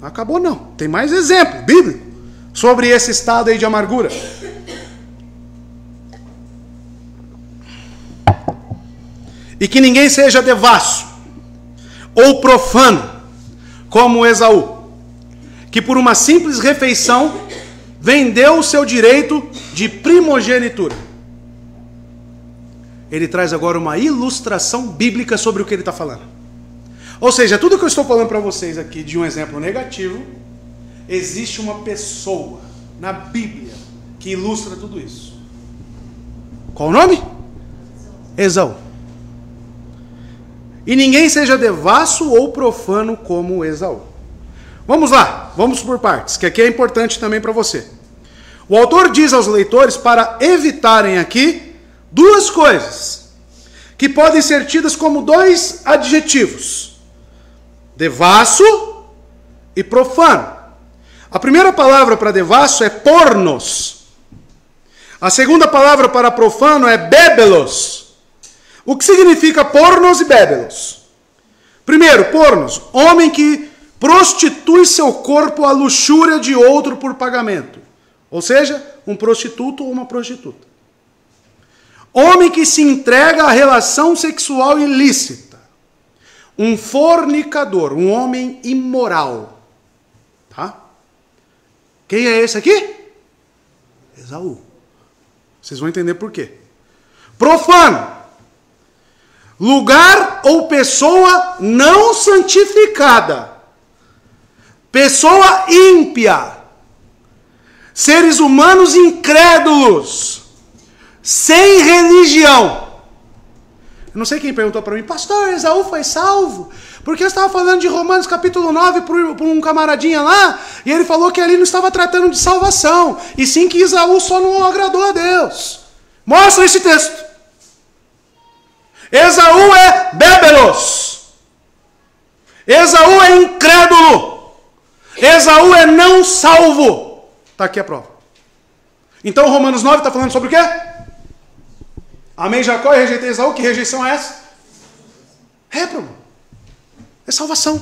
Acabou não. Tem mais exemplo bíblico sobre esse estado aí de amargura. E que ninguém seja devasso ou profano, como Esaú, que por uma simples refeição vendeu o seu direito de primogenitura. Ele traz agora uma ilustração bíblica sobre o que ele está falando. Ou seja, tudo que eu estou falando para vocês aqui de um exemplo negativo, existe uma pessoa na Bíblia que ilustra tudo isso. Qual o nome? Esaú. e ninguém seja devasso ou profano como Esaú. Vamos lá, vamos por partes, que aqui é importante também para você. O autor diz aos leitores para evitarem aqui duas coisas, que podem ser tidas como dois adjetivos: devasso e profano. A primeira palavra para devasso é pornos. A segunda palavra para profano é bébelos. O que significa pornos e bébelos? Primeiro, pornos, homem que prostitui seu corpo à luxúria de outro por pagamento. Ou seja, um prostituto ou uma prostituta. Homem que se entrega à relação sexual ilícita. Um fornicador, um homem imoral. Tá? Quem é esse aqui? Esaú. Vocês vão entender por quê. Profano. Lugar ou pessoa não santificada. Pessoa ímpia. Seres humanos incrédulos. Sem religião. Eu não sei quem perguntou para mim: pastor, Esaú foi salvo? Porque eu estava falando de Romanos capítulo 9 por um camaradinha lá, e ele falou que ali não estava tratando de salvação, e sim que Esaú só não agradou a Deus. Mostra esse texto. Esaú é bébelos. Esaú é incrédulo. Esaú é não salvo. Está aqui a prova. Então Romanos 9 está falando sobre o quê? Amei Jacó e rejeitei Esaú. Que rejeição é essa? Réprobo. É salvação.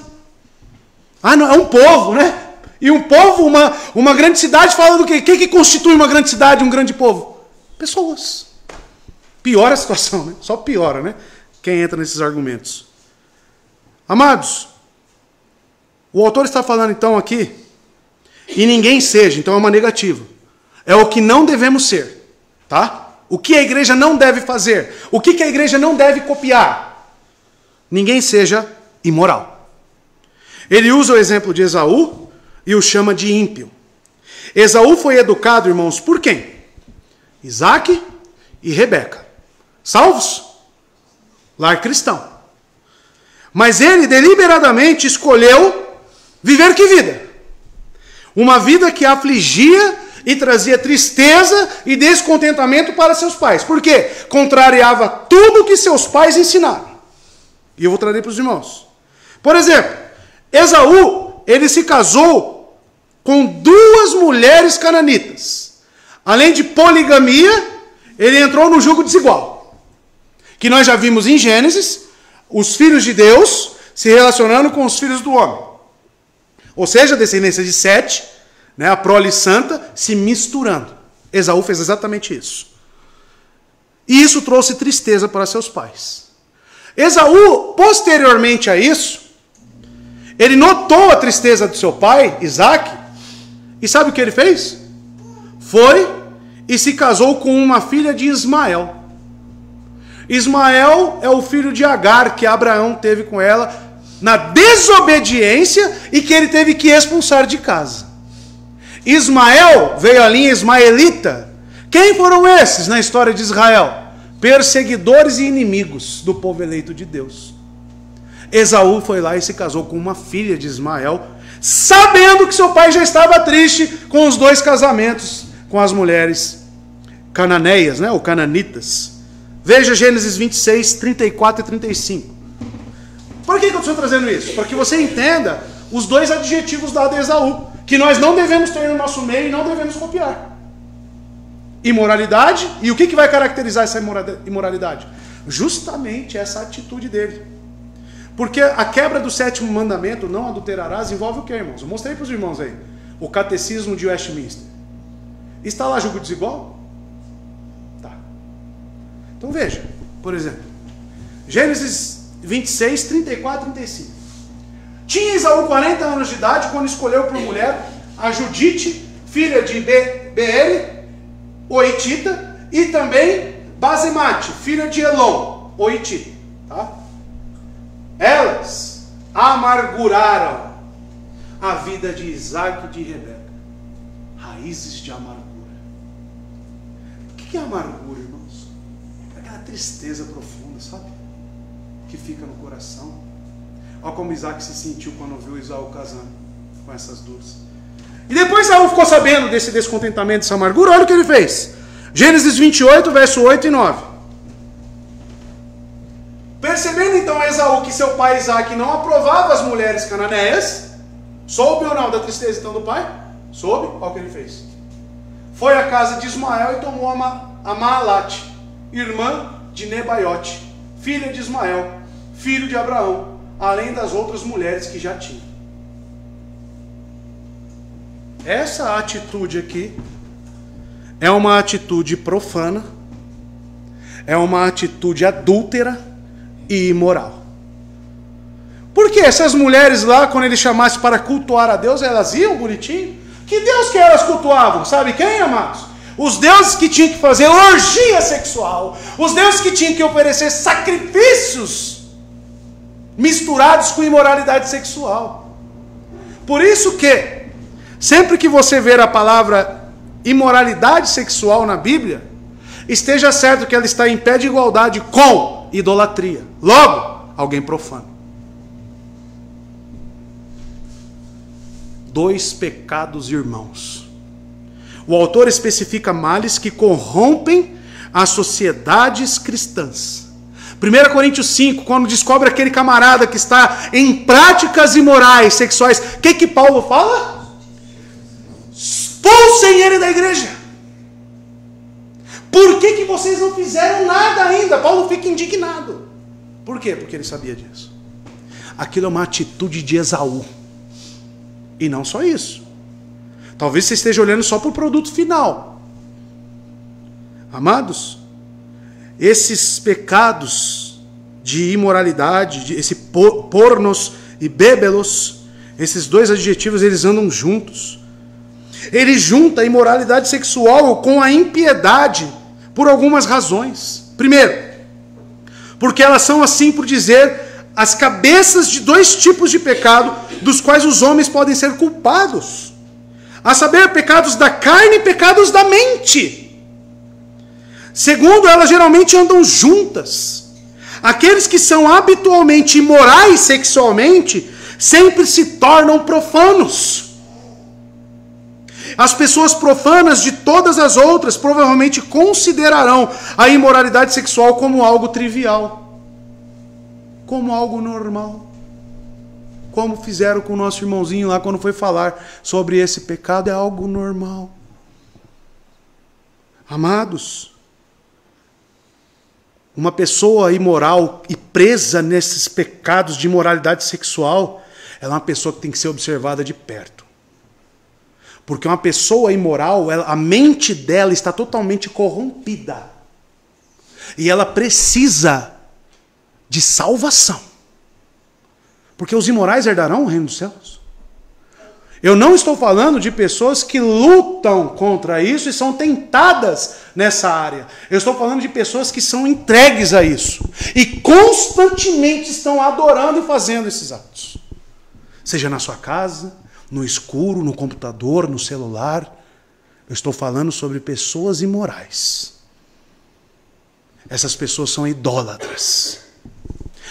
Ah, não, é um povo, né? E um povo, uma grande cidade, fala do quê? O que constitui uma grande cidade, um grande povo? Pessoas. Piora a situação, né? Só piora, né? Quem entra nesses argumentos. Amados, o autor está falando então aqui, e ninguém seja, então é uma negativa. É o que não devemos ser, tá? O que a igreja não deve fazer? O que a igreja não deve copiar? Ninguém seja imoral. Ele usa o exemplo de Esaú e o chama de ímpio. Esaú foi educado, irmãos, por quem? Isaac e Rebeca. Salvos? Lar cristão. Mas ele deliberadamente escolheu viver que vida? Uma vida que afligia e trazia tristeza e descontentamento para seus pais. Por quê? Contrariava tudo que seus pais ensinaram. E eu vou trazer para os irmãos. Por exemplo, Esaú, ele se casou com 2 mulheres cananitas. Além de poligamia, ele entrou no jugo desigual. Que nós já vimos em Gênesis, os filhos de Deus se relacionando com os filhos do homem. Ou seja, a descendência de Sete, né, a prole santa, se misturando. Esaú fez exatamente isso. E isso trouxe tristeza para seus pais. Esaú, posteriormente a isso, ele notou a tristeza do seu pai, Isaac, e sabe o que ele fez? Foi e se casou com uma filha de Ismael. Ismael é o filho de Agar, que Abraão teve com ela na desobediência e que ele teve que expulsar de casa. Ismael veio a linha ismaelita. Quem foram esses na história de Israel? Perseguidores e inimigos do povo eleito de Deus. Esaú foi lá e se casou com uma filha de Ismael, sabendo que seu pai já estava triste com os 2 casamentos com as mulheres cananeias, né, ou cananitas. Veja Gênesis 26, 34 e 35. Por que eu estou trazendo isso? Para que você entenda os 2 adjetivos dados a Esaú, que nós não devemos ter no nosso meio e não devemos copiar. Imoralidade, e o que vai caracterizar essa imoralidade? Justamente essa atitude dele. Porque a quebra do 7º mandamento, não adulterarás, envolve o que, irmãos? Eu mostrei para os irmãos aí, o catecismo de Westminster. Está lá julgo desigual? Tá. Então veja, por exemplo, Gênesis 26, 34 e 35. Tinha Esaú 40 anos de idade quando escolheu por mulher a Judite, filha de Beere, o Hitita, e também Basemate, filha de Elon, o Hitita. Tá? Elas amarguraram a vida de Isaac e de Rebeca. Raízes de amargura. O que é amargura, irmãos? É aquela tristeza profunda, sabe? que fica no coração. Olha como Isaac se sentiu quando viu Esaú casando com essas duas. E depois Esaú ficou sabendo desse descontentamento, dessa amargura. Olha o que ele fez. Gênesis 28, verso 8 e 9. Percebendo então Esaú que seu pai Isaac não aprovava as mulheres cananeias, soube ou não da tristeza então do pai? Soube. Olha o que ele fez. Foi à casa de Ismael e tomou a Maalate, irmã de Nebaiote, filha de Ismael, filho de Abraão, além das outras mulheres que já tinha. Essa atitude aqui é uma atitude profana, é uma atitude adúltera e imoral. Porque essas mulheres lá, quando ele chamasse para cultuar a Deus, elas iam bonitinho? Que Deus que elas cultuavam? Sabe quem, amados? Os deuses que tinham que fazer orgia sexual, os deuses que tinham que oferecer sacrifícios misturados com imoralidade sexual. Por isso que, sempre que você ver a palavra imoralidade sexual na Bíblia, esteja certo que ela está em pé de igualdade com idolatria. Logo, alguém profano. Dois pecados irmãos. O autor especifica males que corrompem as sociedades cristãs. 1 Coríntios 5, quando descobre aquele camarada que está em práticas imorais, sexuais, o que Paulo fala? Expulsem ele da igreja. Por que vocês não fizeram nada ainda? Paulo fica indignado. Por quê? Porque ele sabia disso. Aquilo é uma atitude de Esaú. E não só isso. Talvez você esteja olhando só para o produto final. Amados, esses pecados de imoralidade, esse pornos e bébelos, esses dois adjetivos, eles andam juntos. Ele junta a imoralidade sexual com a impiedade por algumas razões. Primeiro, porque elas são, assim por dizer, as cabeças de dois tipos de pecado dos quais os homens podem ser culpados. A saber, pecados da carne e pecados da mente. Segundo, elas geralmente andam juntas. Aqueles que são habitualmente imorais sexualmente sempre se tornam profanos. As pessoas profanas de todas as outras provavelmente considerarão a imoralidade sexual como algo trivial, como algo normal. Como fizeram com o nosso irmãozinho lá quando foi falar sobre esse pecado, é algo normal. Amados, uma pessoa imoral e presa nesses pecados de imoralidade sexual, ela é uma pessoa que tem que ser observada de perto. Porque uma pessoa imoral, a mente dela está totalmente corrompida. E ela precisa de salvação. Porque os imorais herdarão o reino dos céus. Eu não estou falando de pessoas que lutam contra isso e são tentadas nessa área. Eu estou falando de pessoas que são entregues a isso. E constantemente estão adorando e fazendo esses atos. Seja na sua casa, no escuro, no computador, no celular. Eu estou falando sobre pessoas imorais. Essas pessoas são idólatras.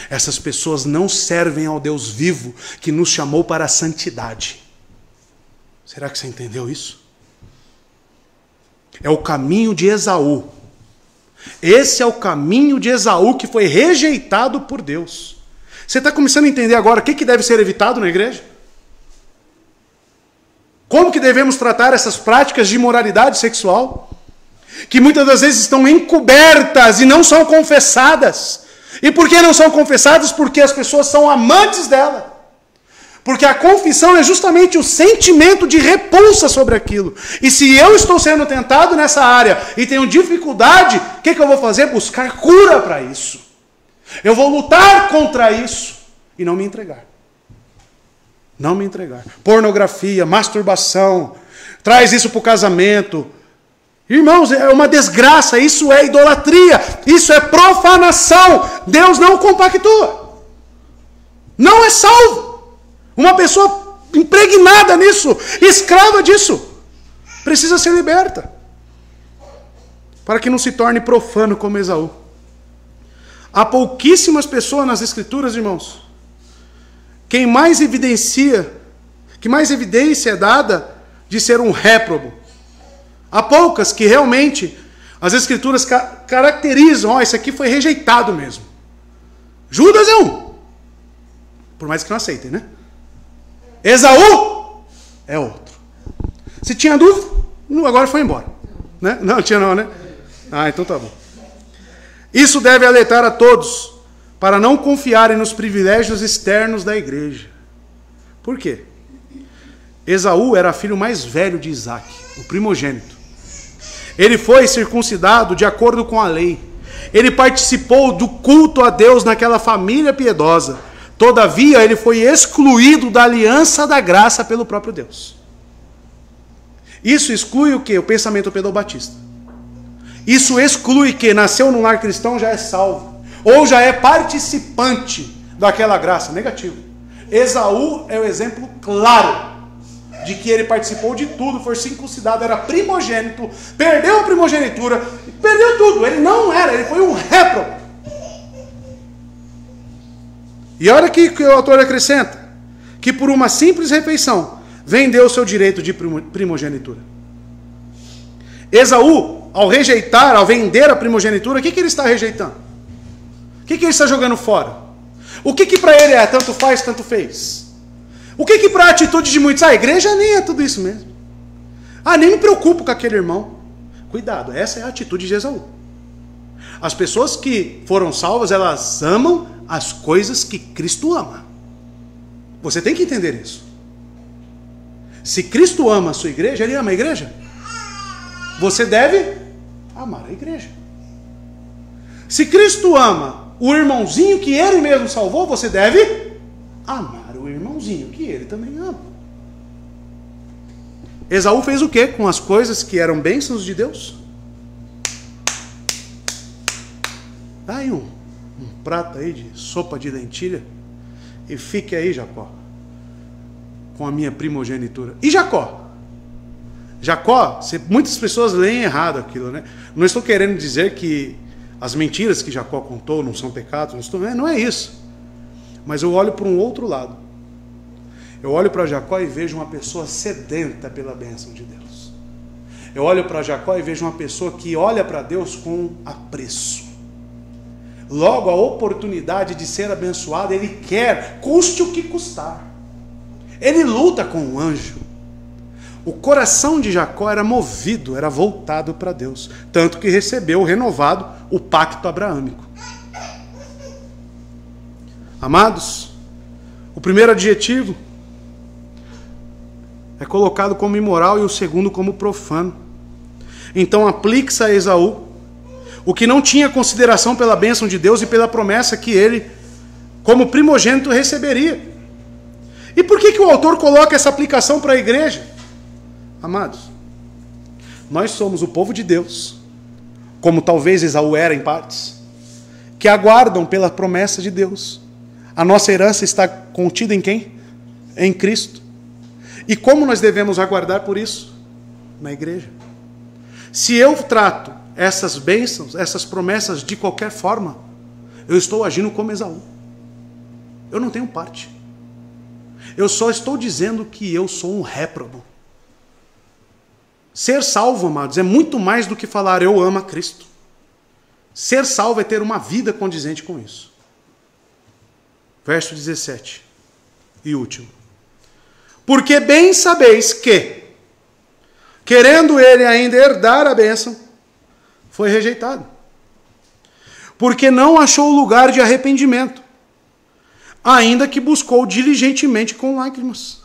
Essas pessoas não servem ao Deus vivo que nos chamou para a santidade. Será que você entendeu isso? É o caminho de Esaú. Esse é o caminho de Esaú que foi rejeitado por Deus. Você está começando a entender agora o que deve ser evitado na igreja? Como que devemos tratar essas práticas de imoralidade sexual? Que muitas das vezes estão encobertas e não são confessadas. E por que não são confessadas? Porque as pessoas são amantes dela. Porque a confissão é justamente o sentimento de repulsa sobre aquilo. E se eu estou sendo tentado nessa área e tenho dificuldade, o que eu vou fazer? Buscar cura para isso. Eu vou lutar contra isso e não me entregar. Não me entregar. Pornografia, masturbação, traz isso para o casamento. Irmãos, é uma desgraça, isso é idolatria, isso é profanação. Deus não compactua. Não é salvo. Uma pessoa impregnada nisso, escrava disso, precisa ser liberta. Para que não se torne profano como Esaú. Há pouquíssimas pessoas nas Escrituras, irmãos. Que mais evidência é dada de ser um réprobo. Há poucas que realmente as Escrituras caracterizam, esse aqui foi rejeitado mesmo. Judas é um. Por mais que não aceitem, né? Esaú é outro. Se tinha dúvida, agora foi embora. Né? Não tinha não, né? Então tá bom. Isso deve alertar a todos para não confiarem nos privilégios externos da igreja. Por quê? Esaú era filho mais velho de Isaac, o primogênito. Ele foi circuncidado de acordo com a lei. Ele participou do culto a Deus naquela família piedosa. Todavia, ele foi excluído da aliança da graça pelo próprio Deus. Isso exclui o quê? O pensamento pedobatista. Isso exclui que nasceu num lar cristão já é salvo. Ou já é participante daquela graça. Negativo. Esaú é o exemplo claro de que ele participou de tudo, foi circuncidado, era primogênito, perdeu a primogenitura, perdeu tudo. Ele não era, ele foi um réprobo. E olha que o autor acrescenta, que por uma simples refeição, vendeu o seu direito de primogenitura. Esaú, ao rejeitar, ao vender a primogenitura, o que ele está rejeitando? O que ele está jogando fora? O que para ele é tanto faz, tanto fez? O que para a atitude de muitos? A igreja nem é tudo isso mesmo. Nem me preocupo com aquele irmão. Cuidado, essa é a atitude de Esaú. As pessoas que foram salvas, elas amam as coisas que Cristo ama. Você tem que entender isso. Se Cristo ama a sua igreja, ele ama a igreja. Você deve amar a igreja. Se Cristo ama o irmãozinho que ele mesmo salvou, você deve amar o irmãozinho que ele também ama. Esaú fez o quê com as coisas que eram bênçãos de Deus? Dá aí um prato aí de sopa de lentilha e fique aí, Jacó, com a minha primogenitura. E Jacó? Jacó, muitas pessoas leem errado aquilo, né? Não estou querendo dizer que as mentiras que Jacó contou não são pecados, não é isso. Mas eu olho para um outro lado. Eu olho para Jacó e vejo uma pessoa sedenta pela bênção de Deus. Eu olho para Jacó e vejo uma pessoa que olha para Deus com apreço. Logo, a oportunidade de ser abençoado, ele quer, custe o que custar. Ele luta com o anjo. O coração de Jacó era movido, era voltado para Deus. Tanto que recebeu renovado o pacto abraâmico. Amados, o primeiro adjetivo é colocado como imoral e o segundo como profano. Então aplique-se a Esaú, o que não tinha consideração pela bênção de Deus e pela promessa que ele, como primogênito, receberia. E por que o autor coloca essa aplicação para a igreja? Amados, nós somos o povo de Deus, como talvez Esaú era em partes, que aguardam pela promessa de Deus. A nossa herança está contida em quem? Em Cristo. E como nós devemos aguardar por isso? Na igreja. Se eu trato essas bênçãos, essas promessas de qualquer forma, eu estou agindo como Esaú. Eu não tenho parte. Eu só estou dizendo que eu sou um réprobo. Ser salvo, amados, é muito mais do que falar eu amo a Cristo. Ser salvo é ter uma vida condizente com isso. Verso 17 e último. Porque bem sabeis que, querendo ele ainda herdar a bênção, foi rejeitado. Porque não achou lugar de arrependimento, ainda que buscou diligentemente com lágrimas.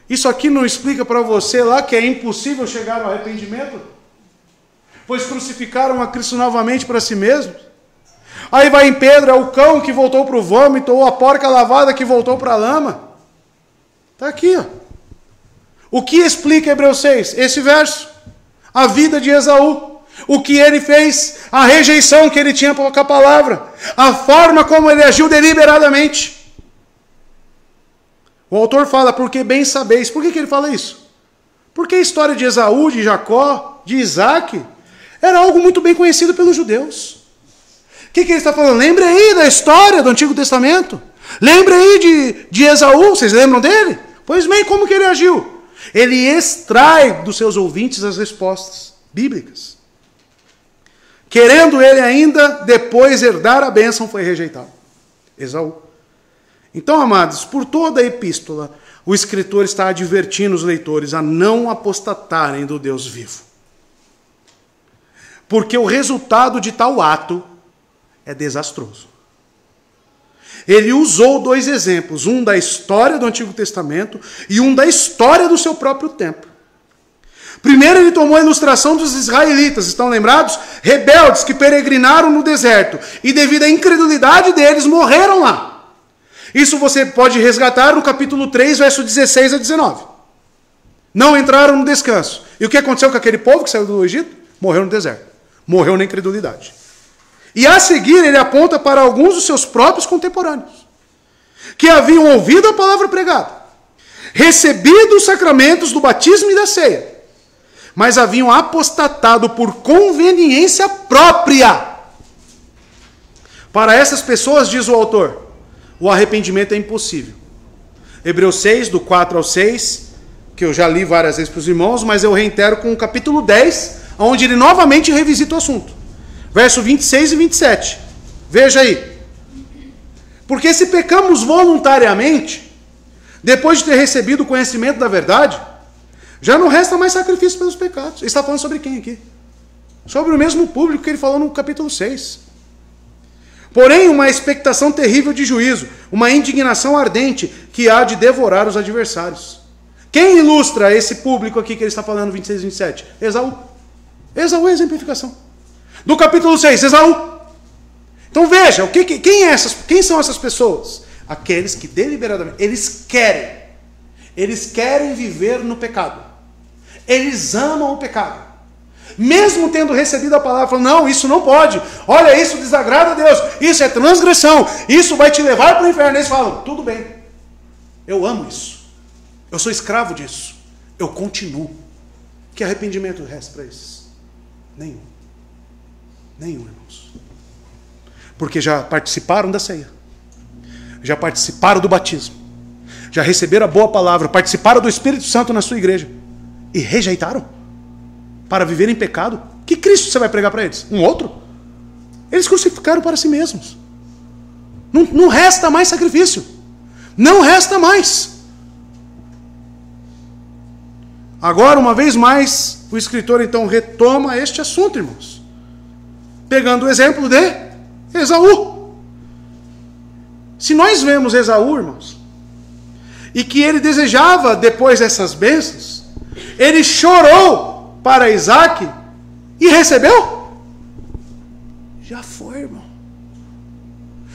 Isso aqui não explica para você lá que é impossível chegar ao arrependimento? Pois crucificaram a Cristo novamente para si mesmos. Aí vai em Pedro, é o cão que voltou para o vômito, ou a porca lavada que voltou para a lama. Está aqui, ó. O que explica Hebreus 6? Esse verso. A vida de Esaú. O que ele fez, a rejeição que ele tinha com a palavra. A forma como ele agiu deliberadamente. O autor fala, porque bem sabeis. Por que ele fala isso? Porque a história de Esaú, de Jacó, de Isaac, era algo muito bem conhecido pelos judeus. O que ele está falando? Lembre aí da história do Antigo Testamento. Lembre aí de Esaú. Vocês lembram dele? Pois bem, como que ele agiu? Ele extrai dos seus ouvintes as respostas bíblicas. Querendo ele ainda depois herdar a bênção, foi rejeitado. Esaú. Então, amados, por toda a epístola, o escritor está advertindo os leitores a não apostatarem do Deus vivo. Porque o resultado de tal ato é desastroso. Ele usou dois exemplos, um da história do Antigo Testamento e um da história do seu próprio tempo. Primeiro ele tomou a ilustração dos israelitas, estão lembrados? Rebeldes que peregrinaram no deserto e devido à incredulidade deles morreram lá. Isso você pode resgatar no capítulo 3, verso 16 a 19. Não entraram no descanso. E o que aconteceu com aquele povo que saiu do Egito? Morreu no deserto. Morreu na incredulidade. E a seguir ele aponta para alguns dos seus próprios contemporâneos, que haviam ouvido a palavra pregada, recebido os sacramentos do batismo e da ceia, mas haviam apostatado por conveniência própria. Para essas pessoas, diz o autor, o arrependimento é impossível. Hebreus 6, do 4 ao 6, que eu já li várias vezes para os irmãos, mas eu reitero com o capítulo 10, onde ele novamente revisita o assunto. Verso 26 e 27. Veja aí. Porque se pecamos voluntariamente, depois de ter recebido o conhecimento da verdade, já não resta mais sacrifício pelos pecados. Ele está falando sobre quem aqui? Sobre o mesmo público que ele falou no capítulo 6. Porém, uma expectação terrível de juízo, uma indignação ardente que há de devorar os adversários. Quem ilustra esse público aqui que ele está falando, 26 e 27? Esaú. Esaú é a exemplificação. Do capítulo 6, Esaú. Então veja, quem são essas pessoas? Aqueles que deliberadamente, eles querem viver no pecado. Eles amam o pecado. Mesmo tendo recebido a palavra, falam, não, isso não pode. Olha, isso desagrada a Deus. Isso é transgressão. Isso vai te levar para o inferno. Eles falam, tudo bem. Eu amo isso. Eu sou escravo disso. Eu continuo. Que arrependimento resta para esses? Nenhum. Nenhum, irmãos. Porque já participaram da ceia. Já participaram do batismo. Já receberam a boa palavra. Participaram do Espírito Santo na sua igreja. E rejeitaram. Para viver em pecado. Que Cristo você vai pregar para eles? Um outro? Eles crucificaram para si mesmos. Não resta mais sacrifício. Não resta mais. Agora, uma vez mais, o escritor então retoma este assunto, irmãos. Pegando o exemplo de Esaú. Se nós vemos Esaú, irmãos, e que ele desejava depois dessas bênçãos, ele chorou para Isaac e recebeu? Já foi, irmão.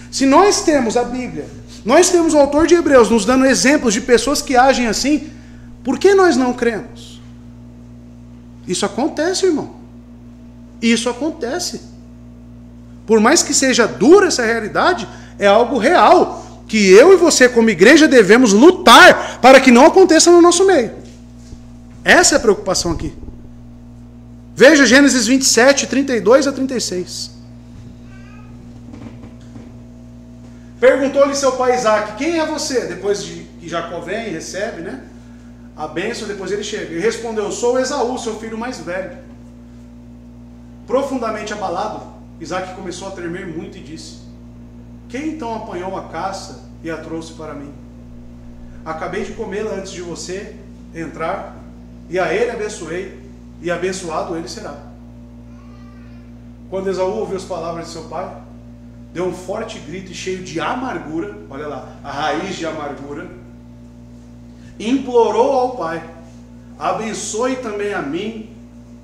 Se nós temos a Bíblia, nós temos o autor de Hebreus nos dando exemplos de pessoas que agem assim, por que nós não cremos? Isso acontece, irmão. Isso acontece. Por mais que seja dura essa realidade, é algo real, que eu e você como igreja devemos lutar para que não aconteça no nosso meio. Essa é a preocupação aqui. Veja Gênesis 27, 32 a 36. Perguntou-lhe seu pai Isaac, quem é você? Depois de que Jacó vem e recebe, né? A bênção, depois ele chega. Ele respondeu, sou Esaú, seu filho mais velho. Profundamente abalado, Isaac começou a tremer muito e disse, quem então apanhou a caça e a trouxe para mim? Acabei de comê-la antes de você entrar, e a ele abençoei, e abençoado ele será. Quando Esaú ouviu as palavras de seu pai, deu um forte grito e cheio de amargura, olha lá, a raiz de amargura, implorou ao pai, abençoe também a mim,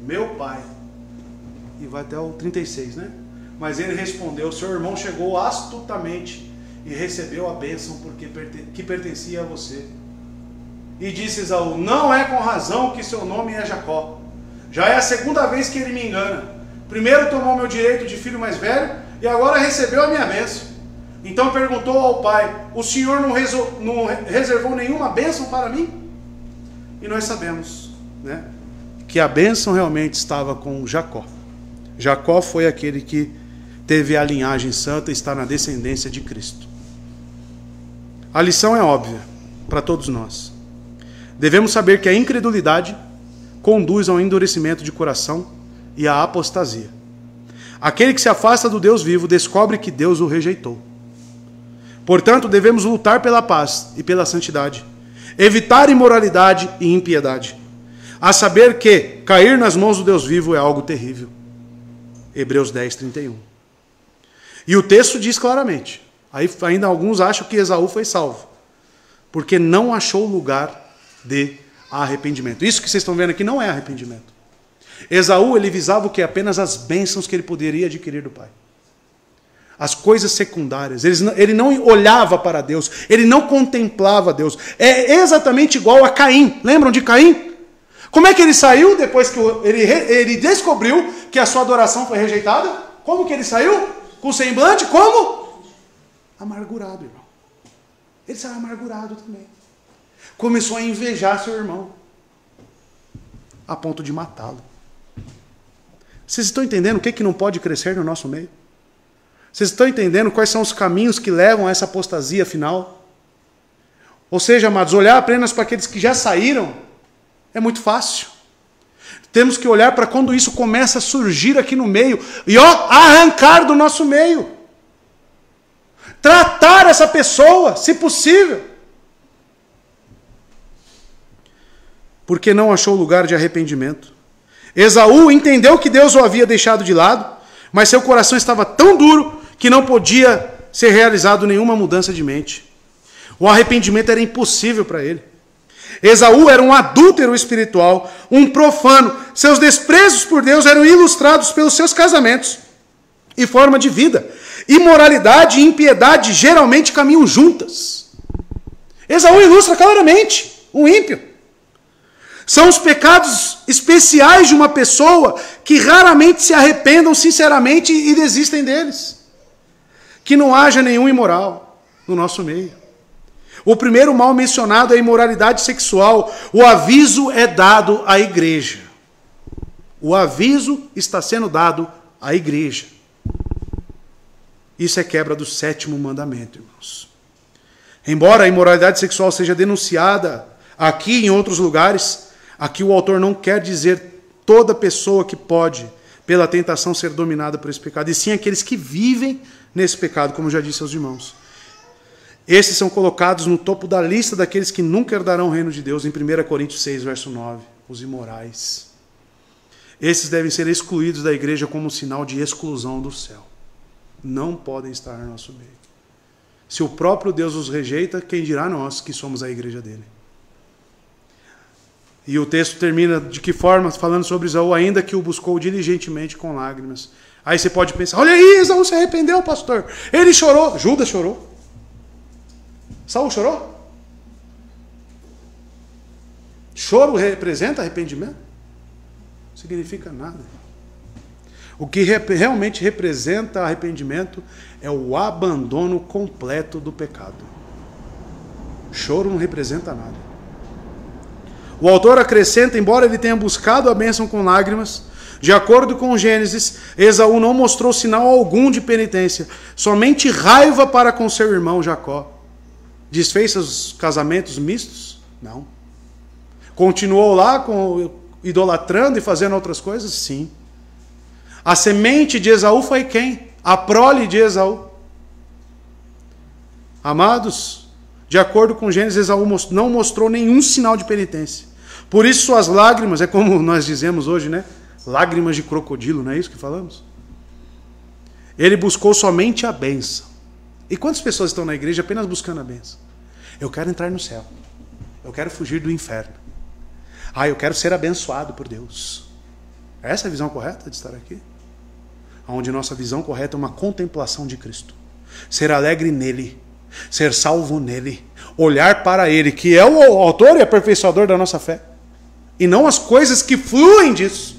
meu pai. E vai até o 36, né? Mas ele respondeu, seu irmão chegou astutamente e recebeu a bênção que pertencia a você. E disse Esaú, não é com razão que seu nome é Jacó. Já é a segunda vez que ele me engana. Primeiro tomou meu direito de filho mais velho e agora recebeu a minha bênção. Então perguntou ao pai, o senhor não reservou nenhuma bênção para mim? E nós sabemos, né, que a bênção realmente estava com Jacó. Jacó foi aquele que teve a linhagem santa e está na descendência de Cristo. A lição é óbvia para todos nós. Devemos saber que a incredulidade conduz ao endurecimento de coração e à apostasia. Aquele que se afasta do Deus vivo descobre que Deus o rejeitou. Portanto, devemos lutar pela paz e pela santidade, evitar imoralidade e impiedade, a saber que cair nas mãos do Deus vivo é algo terrível. Hebreus 10, 31. E o texto diz claramente, aí ainda alguns acham que Esaú foi salvo, porque não achou lugar de arrependimento. Isso que vocês estão vendo aqui não é arrependimento. Esaú, ele visava o que? Apenas as bênçãos que ele poderia adquirir do pai. As coisas secundárias. Ele não olhava para Deus, ele não contemplava Deus. É exatamente igual a Caim. Lembram de Caim? Como é que ele saiu depois que ele descobriu que a sua adoração foi rejeitada? Como que ele saiu? Com semblante como? Amargurado, irmão. Ele saiu amargurado também. Começou a invejar seu irmão, a ponto de matá-lo. Vocês estão entendendo o que não pode crescer no nosso meio? Vocês estão entendendo quais são os caminhos que levam a essa apostasia final? Ou seja, amados, olhar apenas para aqueles que já saíram é muito fácil. Temos que olhar para quando isso começa a surgir aqui no meio e arrancar do nosso meio. Tratar essa pessoa, se possível. Porque não achou lugar de arrependimento. Esaú entendeu que Deus o havia deixado de lado, mas seu coração estava tão duro que não podia ser realizado nenhuma mudança de mente. O arrependimento era impossível para ele. Esaú era um adúltero espiritual, um profano. Seus desprezos por Deus eram ilustrados pelos seus casamentos e forma de vida. Imoralidade e impiedade geralmente caminham juntas. Esaú ilustra claramente um ímpio. São os pecados especiais de uma pessoa que raramente se arrependam sinceramente e desistem deles. Que não haja nenhum imoral no nosso meio. O primeiro mal mencionado é a imoralidade sexual. O aviso é dado à igreja. O aviso está sendo dado à igreja. Isso é quebra do 7º mandamento, irmãos. Embora a imoralidade sexual seja denunciada aqui e em outros lugares, aqui o autor não quer dizer toda pessoa que pode, pela tentação, ser dominada por esse pecado, e sim aqueles que vivem nesse pecado, como já disse aos irmãos. Esses são colocados no topo da lista daqueles que nunca herdarão o reino de Deus, em 1 Coríntios 6, verso 9, os imorais. Esses devem ser excluídos da igreja como um sinal de exclusão do céu. Não podem estar no nosso meio. Se o próprio Deus os rejeita, quem dirá nós que somos a igreja dele? E o texto termina de que forma? Falando sobre Esaú, ainda que o buscou diligentemente com lágrimas. Aí você pode pensar, olha aí, Esaú se arrependeu, pastor. Ele chorou. Judas chorou. Saul chorou? Choro representa arrependimento? Não significa nada. O que realmente representa arrependimento é o abandono completo do pecado. Choro não representa nada. O autor acrescenta, embora ele tenha buscado a bênção com lágrimas, de acordo com Gênesis, Esaú não mostrou sinal algum de penitência, somente raiva para com seu irmão Jacó. Desfez seus casamentos mistos? Não. Continuou lá idolatrando e fazendo outras coisas? Sim. A semente de Esaú foi quem? A prole de Esaú. Amados, de acordo com Gênesis, Esaú não mostrou nenhum sinal de penitência. Por isso suas lágrimas, é como nós dizemos hoje, né? Lágrimas de crocodilo, não é isso que falamos? Ele buscou somente a bênção. E quantas pessoas estão na igreja apenas buscando a bênção? Eu quero entrar no céu. Eu quero fugir do inferno. Eu quero ser abençoado por Deus. Essa é a visão correta de estar aqui? Onde nossa visão correta é uma contemplação de Cristo. Ser alegre nele. Ser salvo nele. Olhar para ele, que é o autor e aperfeiçoador da nossa fé. E não as coisas que fluem disso.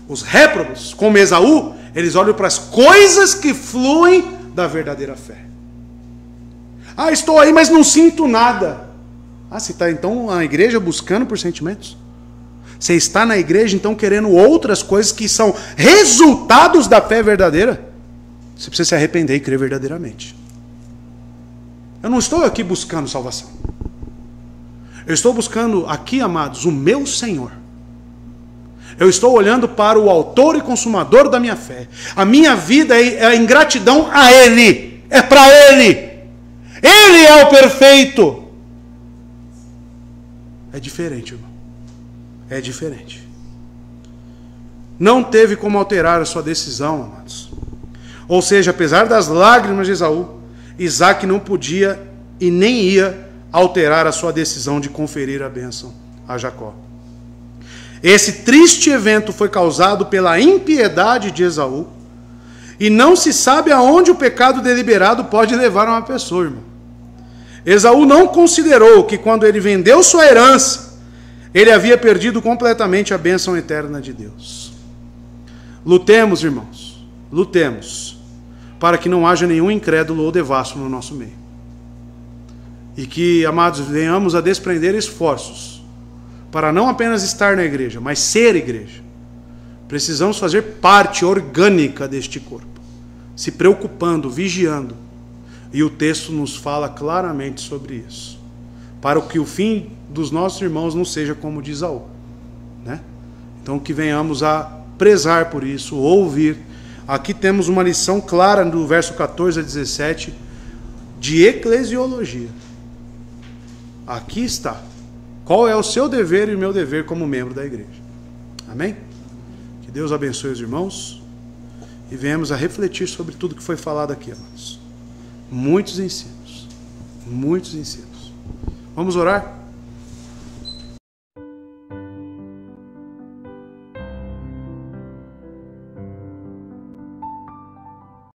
Os réprobos, como Esaú, eles olham para as coisas que fluem da verdadeira fé. Estou aí, mas não sinto nada. Você está então na igreja buscando por sentimentos? Você está na igreja então querendo outras coisas que são resultados da fé verdadeira? Você precisa se arrepender e crer verdadeiramente. Eu não estou aqui buscando salvação. Eu estou buscando aqui, amados, o meu Senhor. Eu estou olhando para o autor e consumador da minha fé. A minha vida é em gratidão a Ele. É para Ele. Ele é o perfeito. É diferente, irmão. É diferente. Não teve como alterar a sua decisão, amados. Ou seja, apesar das lágrimas de Esaú, Isaac não podia e nem ia alterar a sua decisão de conferir a bênção a Jacó. Esse triste evento foi causado pela impiedade de Esaú, e não se sabe aonde o pecado deliberado pode levar uma pessoa, irmão. Esaú não considerou que quando ele vendeu sua herança, ele havia perdido completamente a bênção eterna de Deus. Lutemos, irmãos, lutemos, para que não haja nenhum incrédulo ou devasso no nosso meio. E que, amados, venhamos a desprender esforços para não apenas estar na igreja, mas ser igreja. Precisamos fazer parte orgânica deste corpo, se preocupando, vigiando. E o texto nos fala claramente sobre isso. Para que o fim dos nossos irmãos não seja como de Esaú, né? Então que venhamos a prezar por isso, ouvir. Aqui temos uma lição clara do verso 14 a 17 de eclesiologia. Aqui está. Qual é o seu dever e o meu dever como membro da igreja? Amém? Que Deus abençoe os irmãos e venhamos a refletir sobre tudo que foi falado aqui, amados. Muitos ensinos. Muitos ensinos. Vamos orar?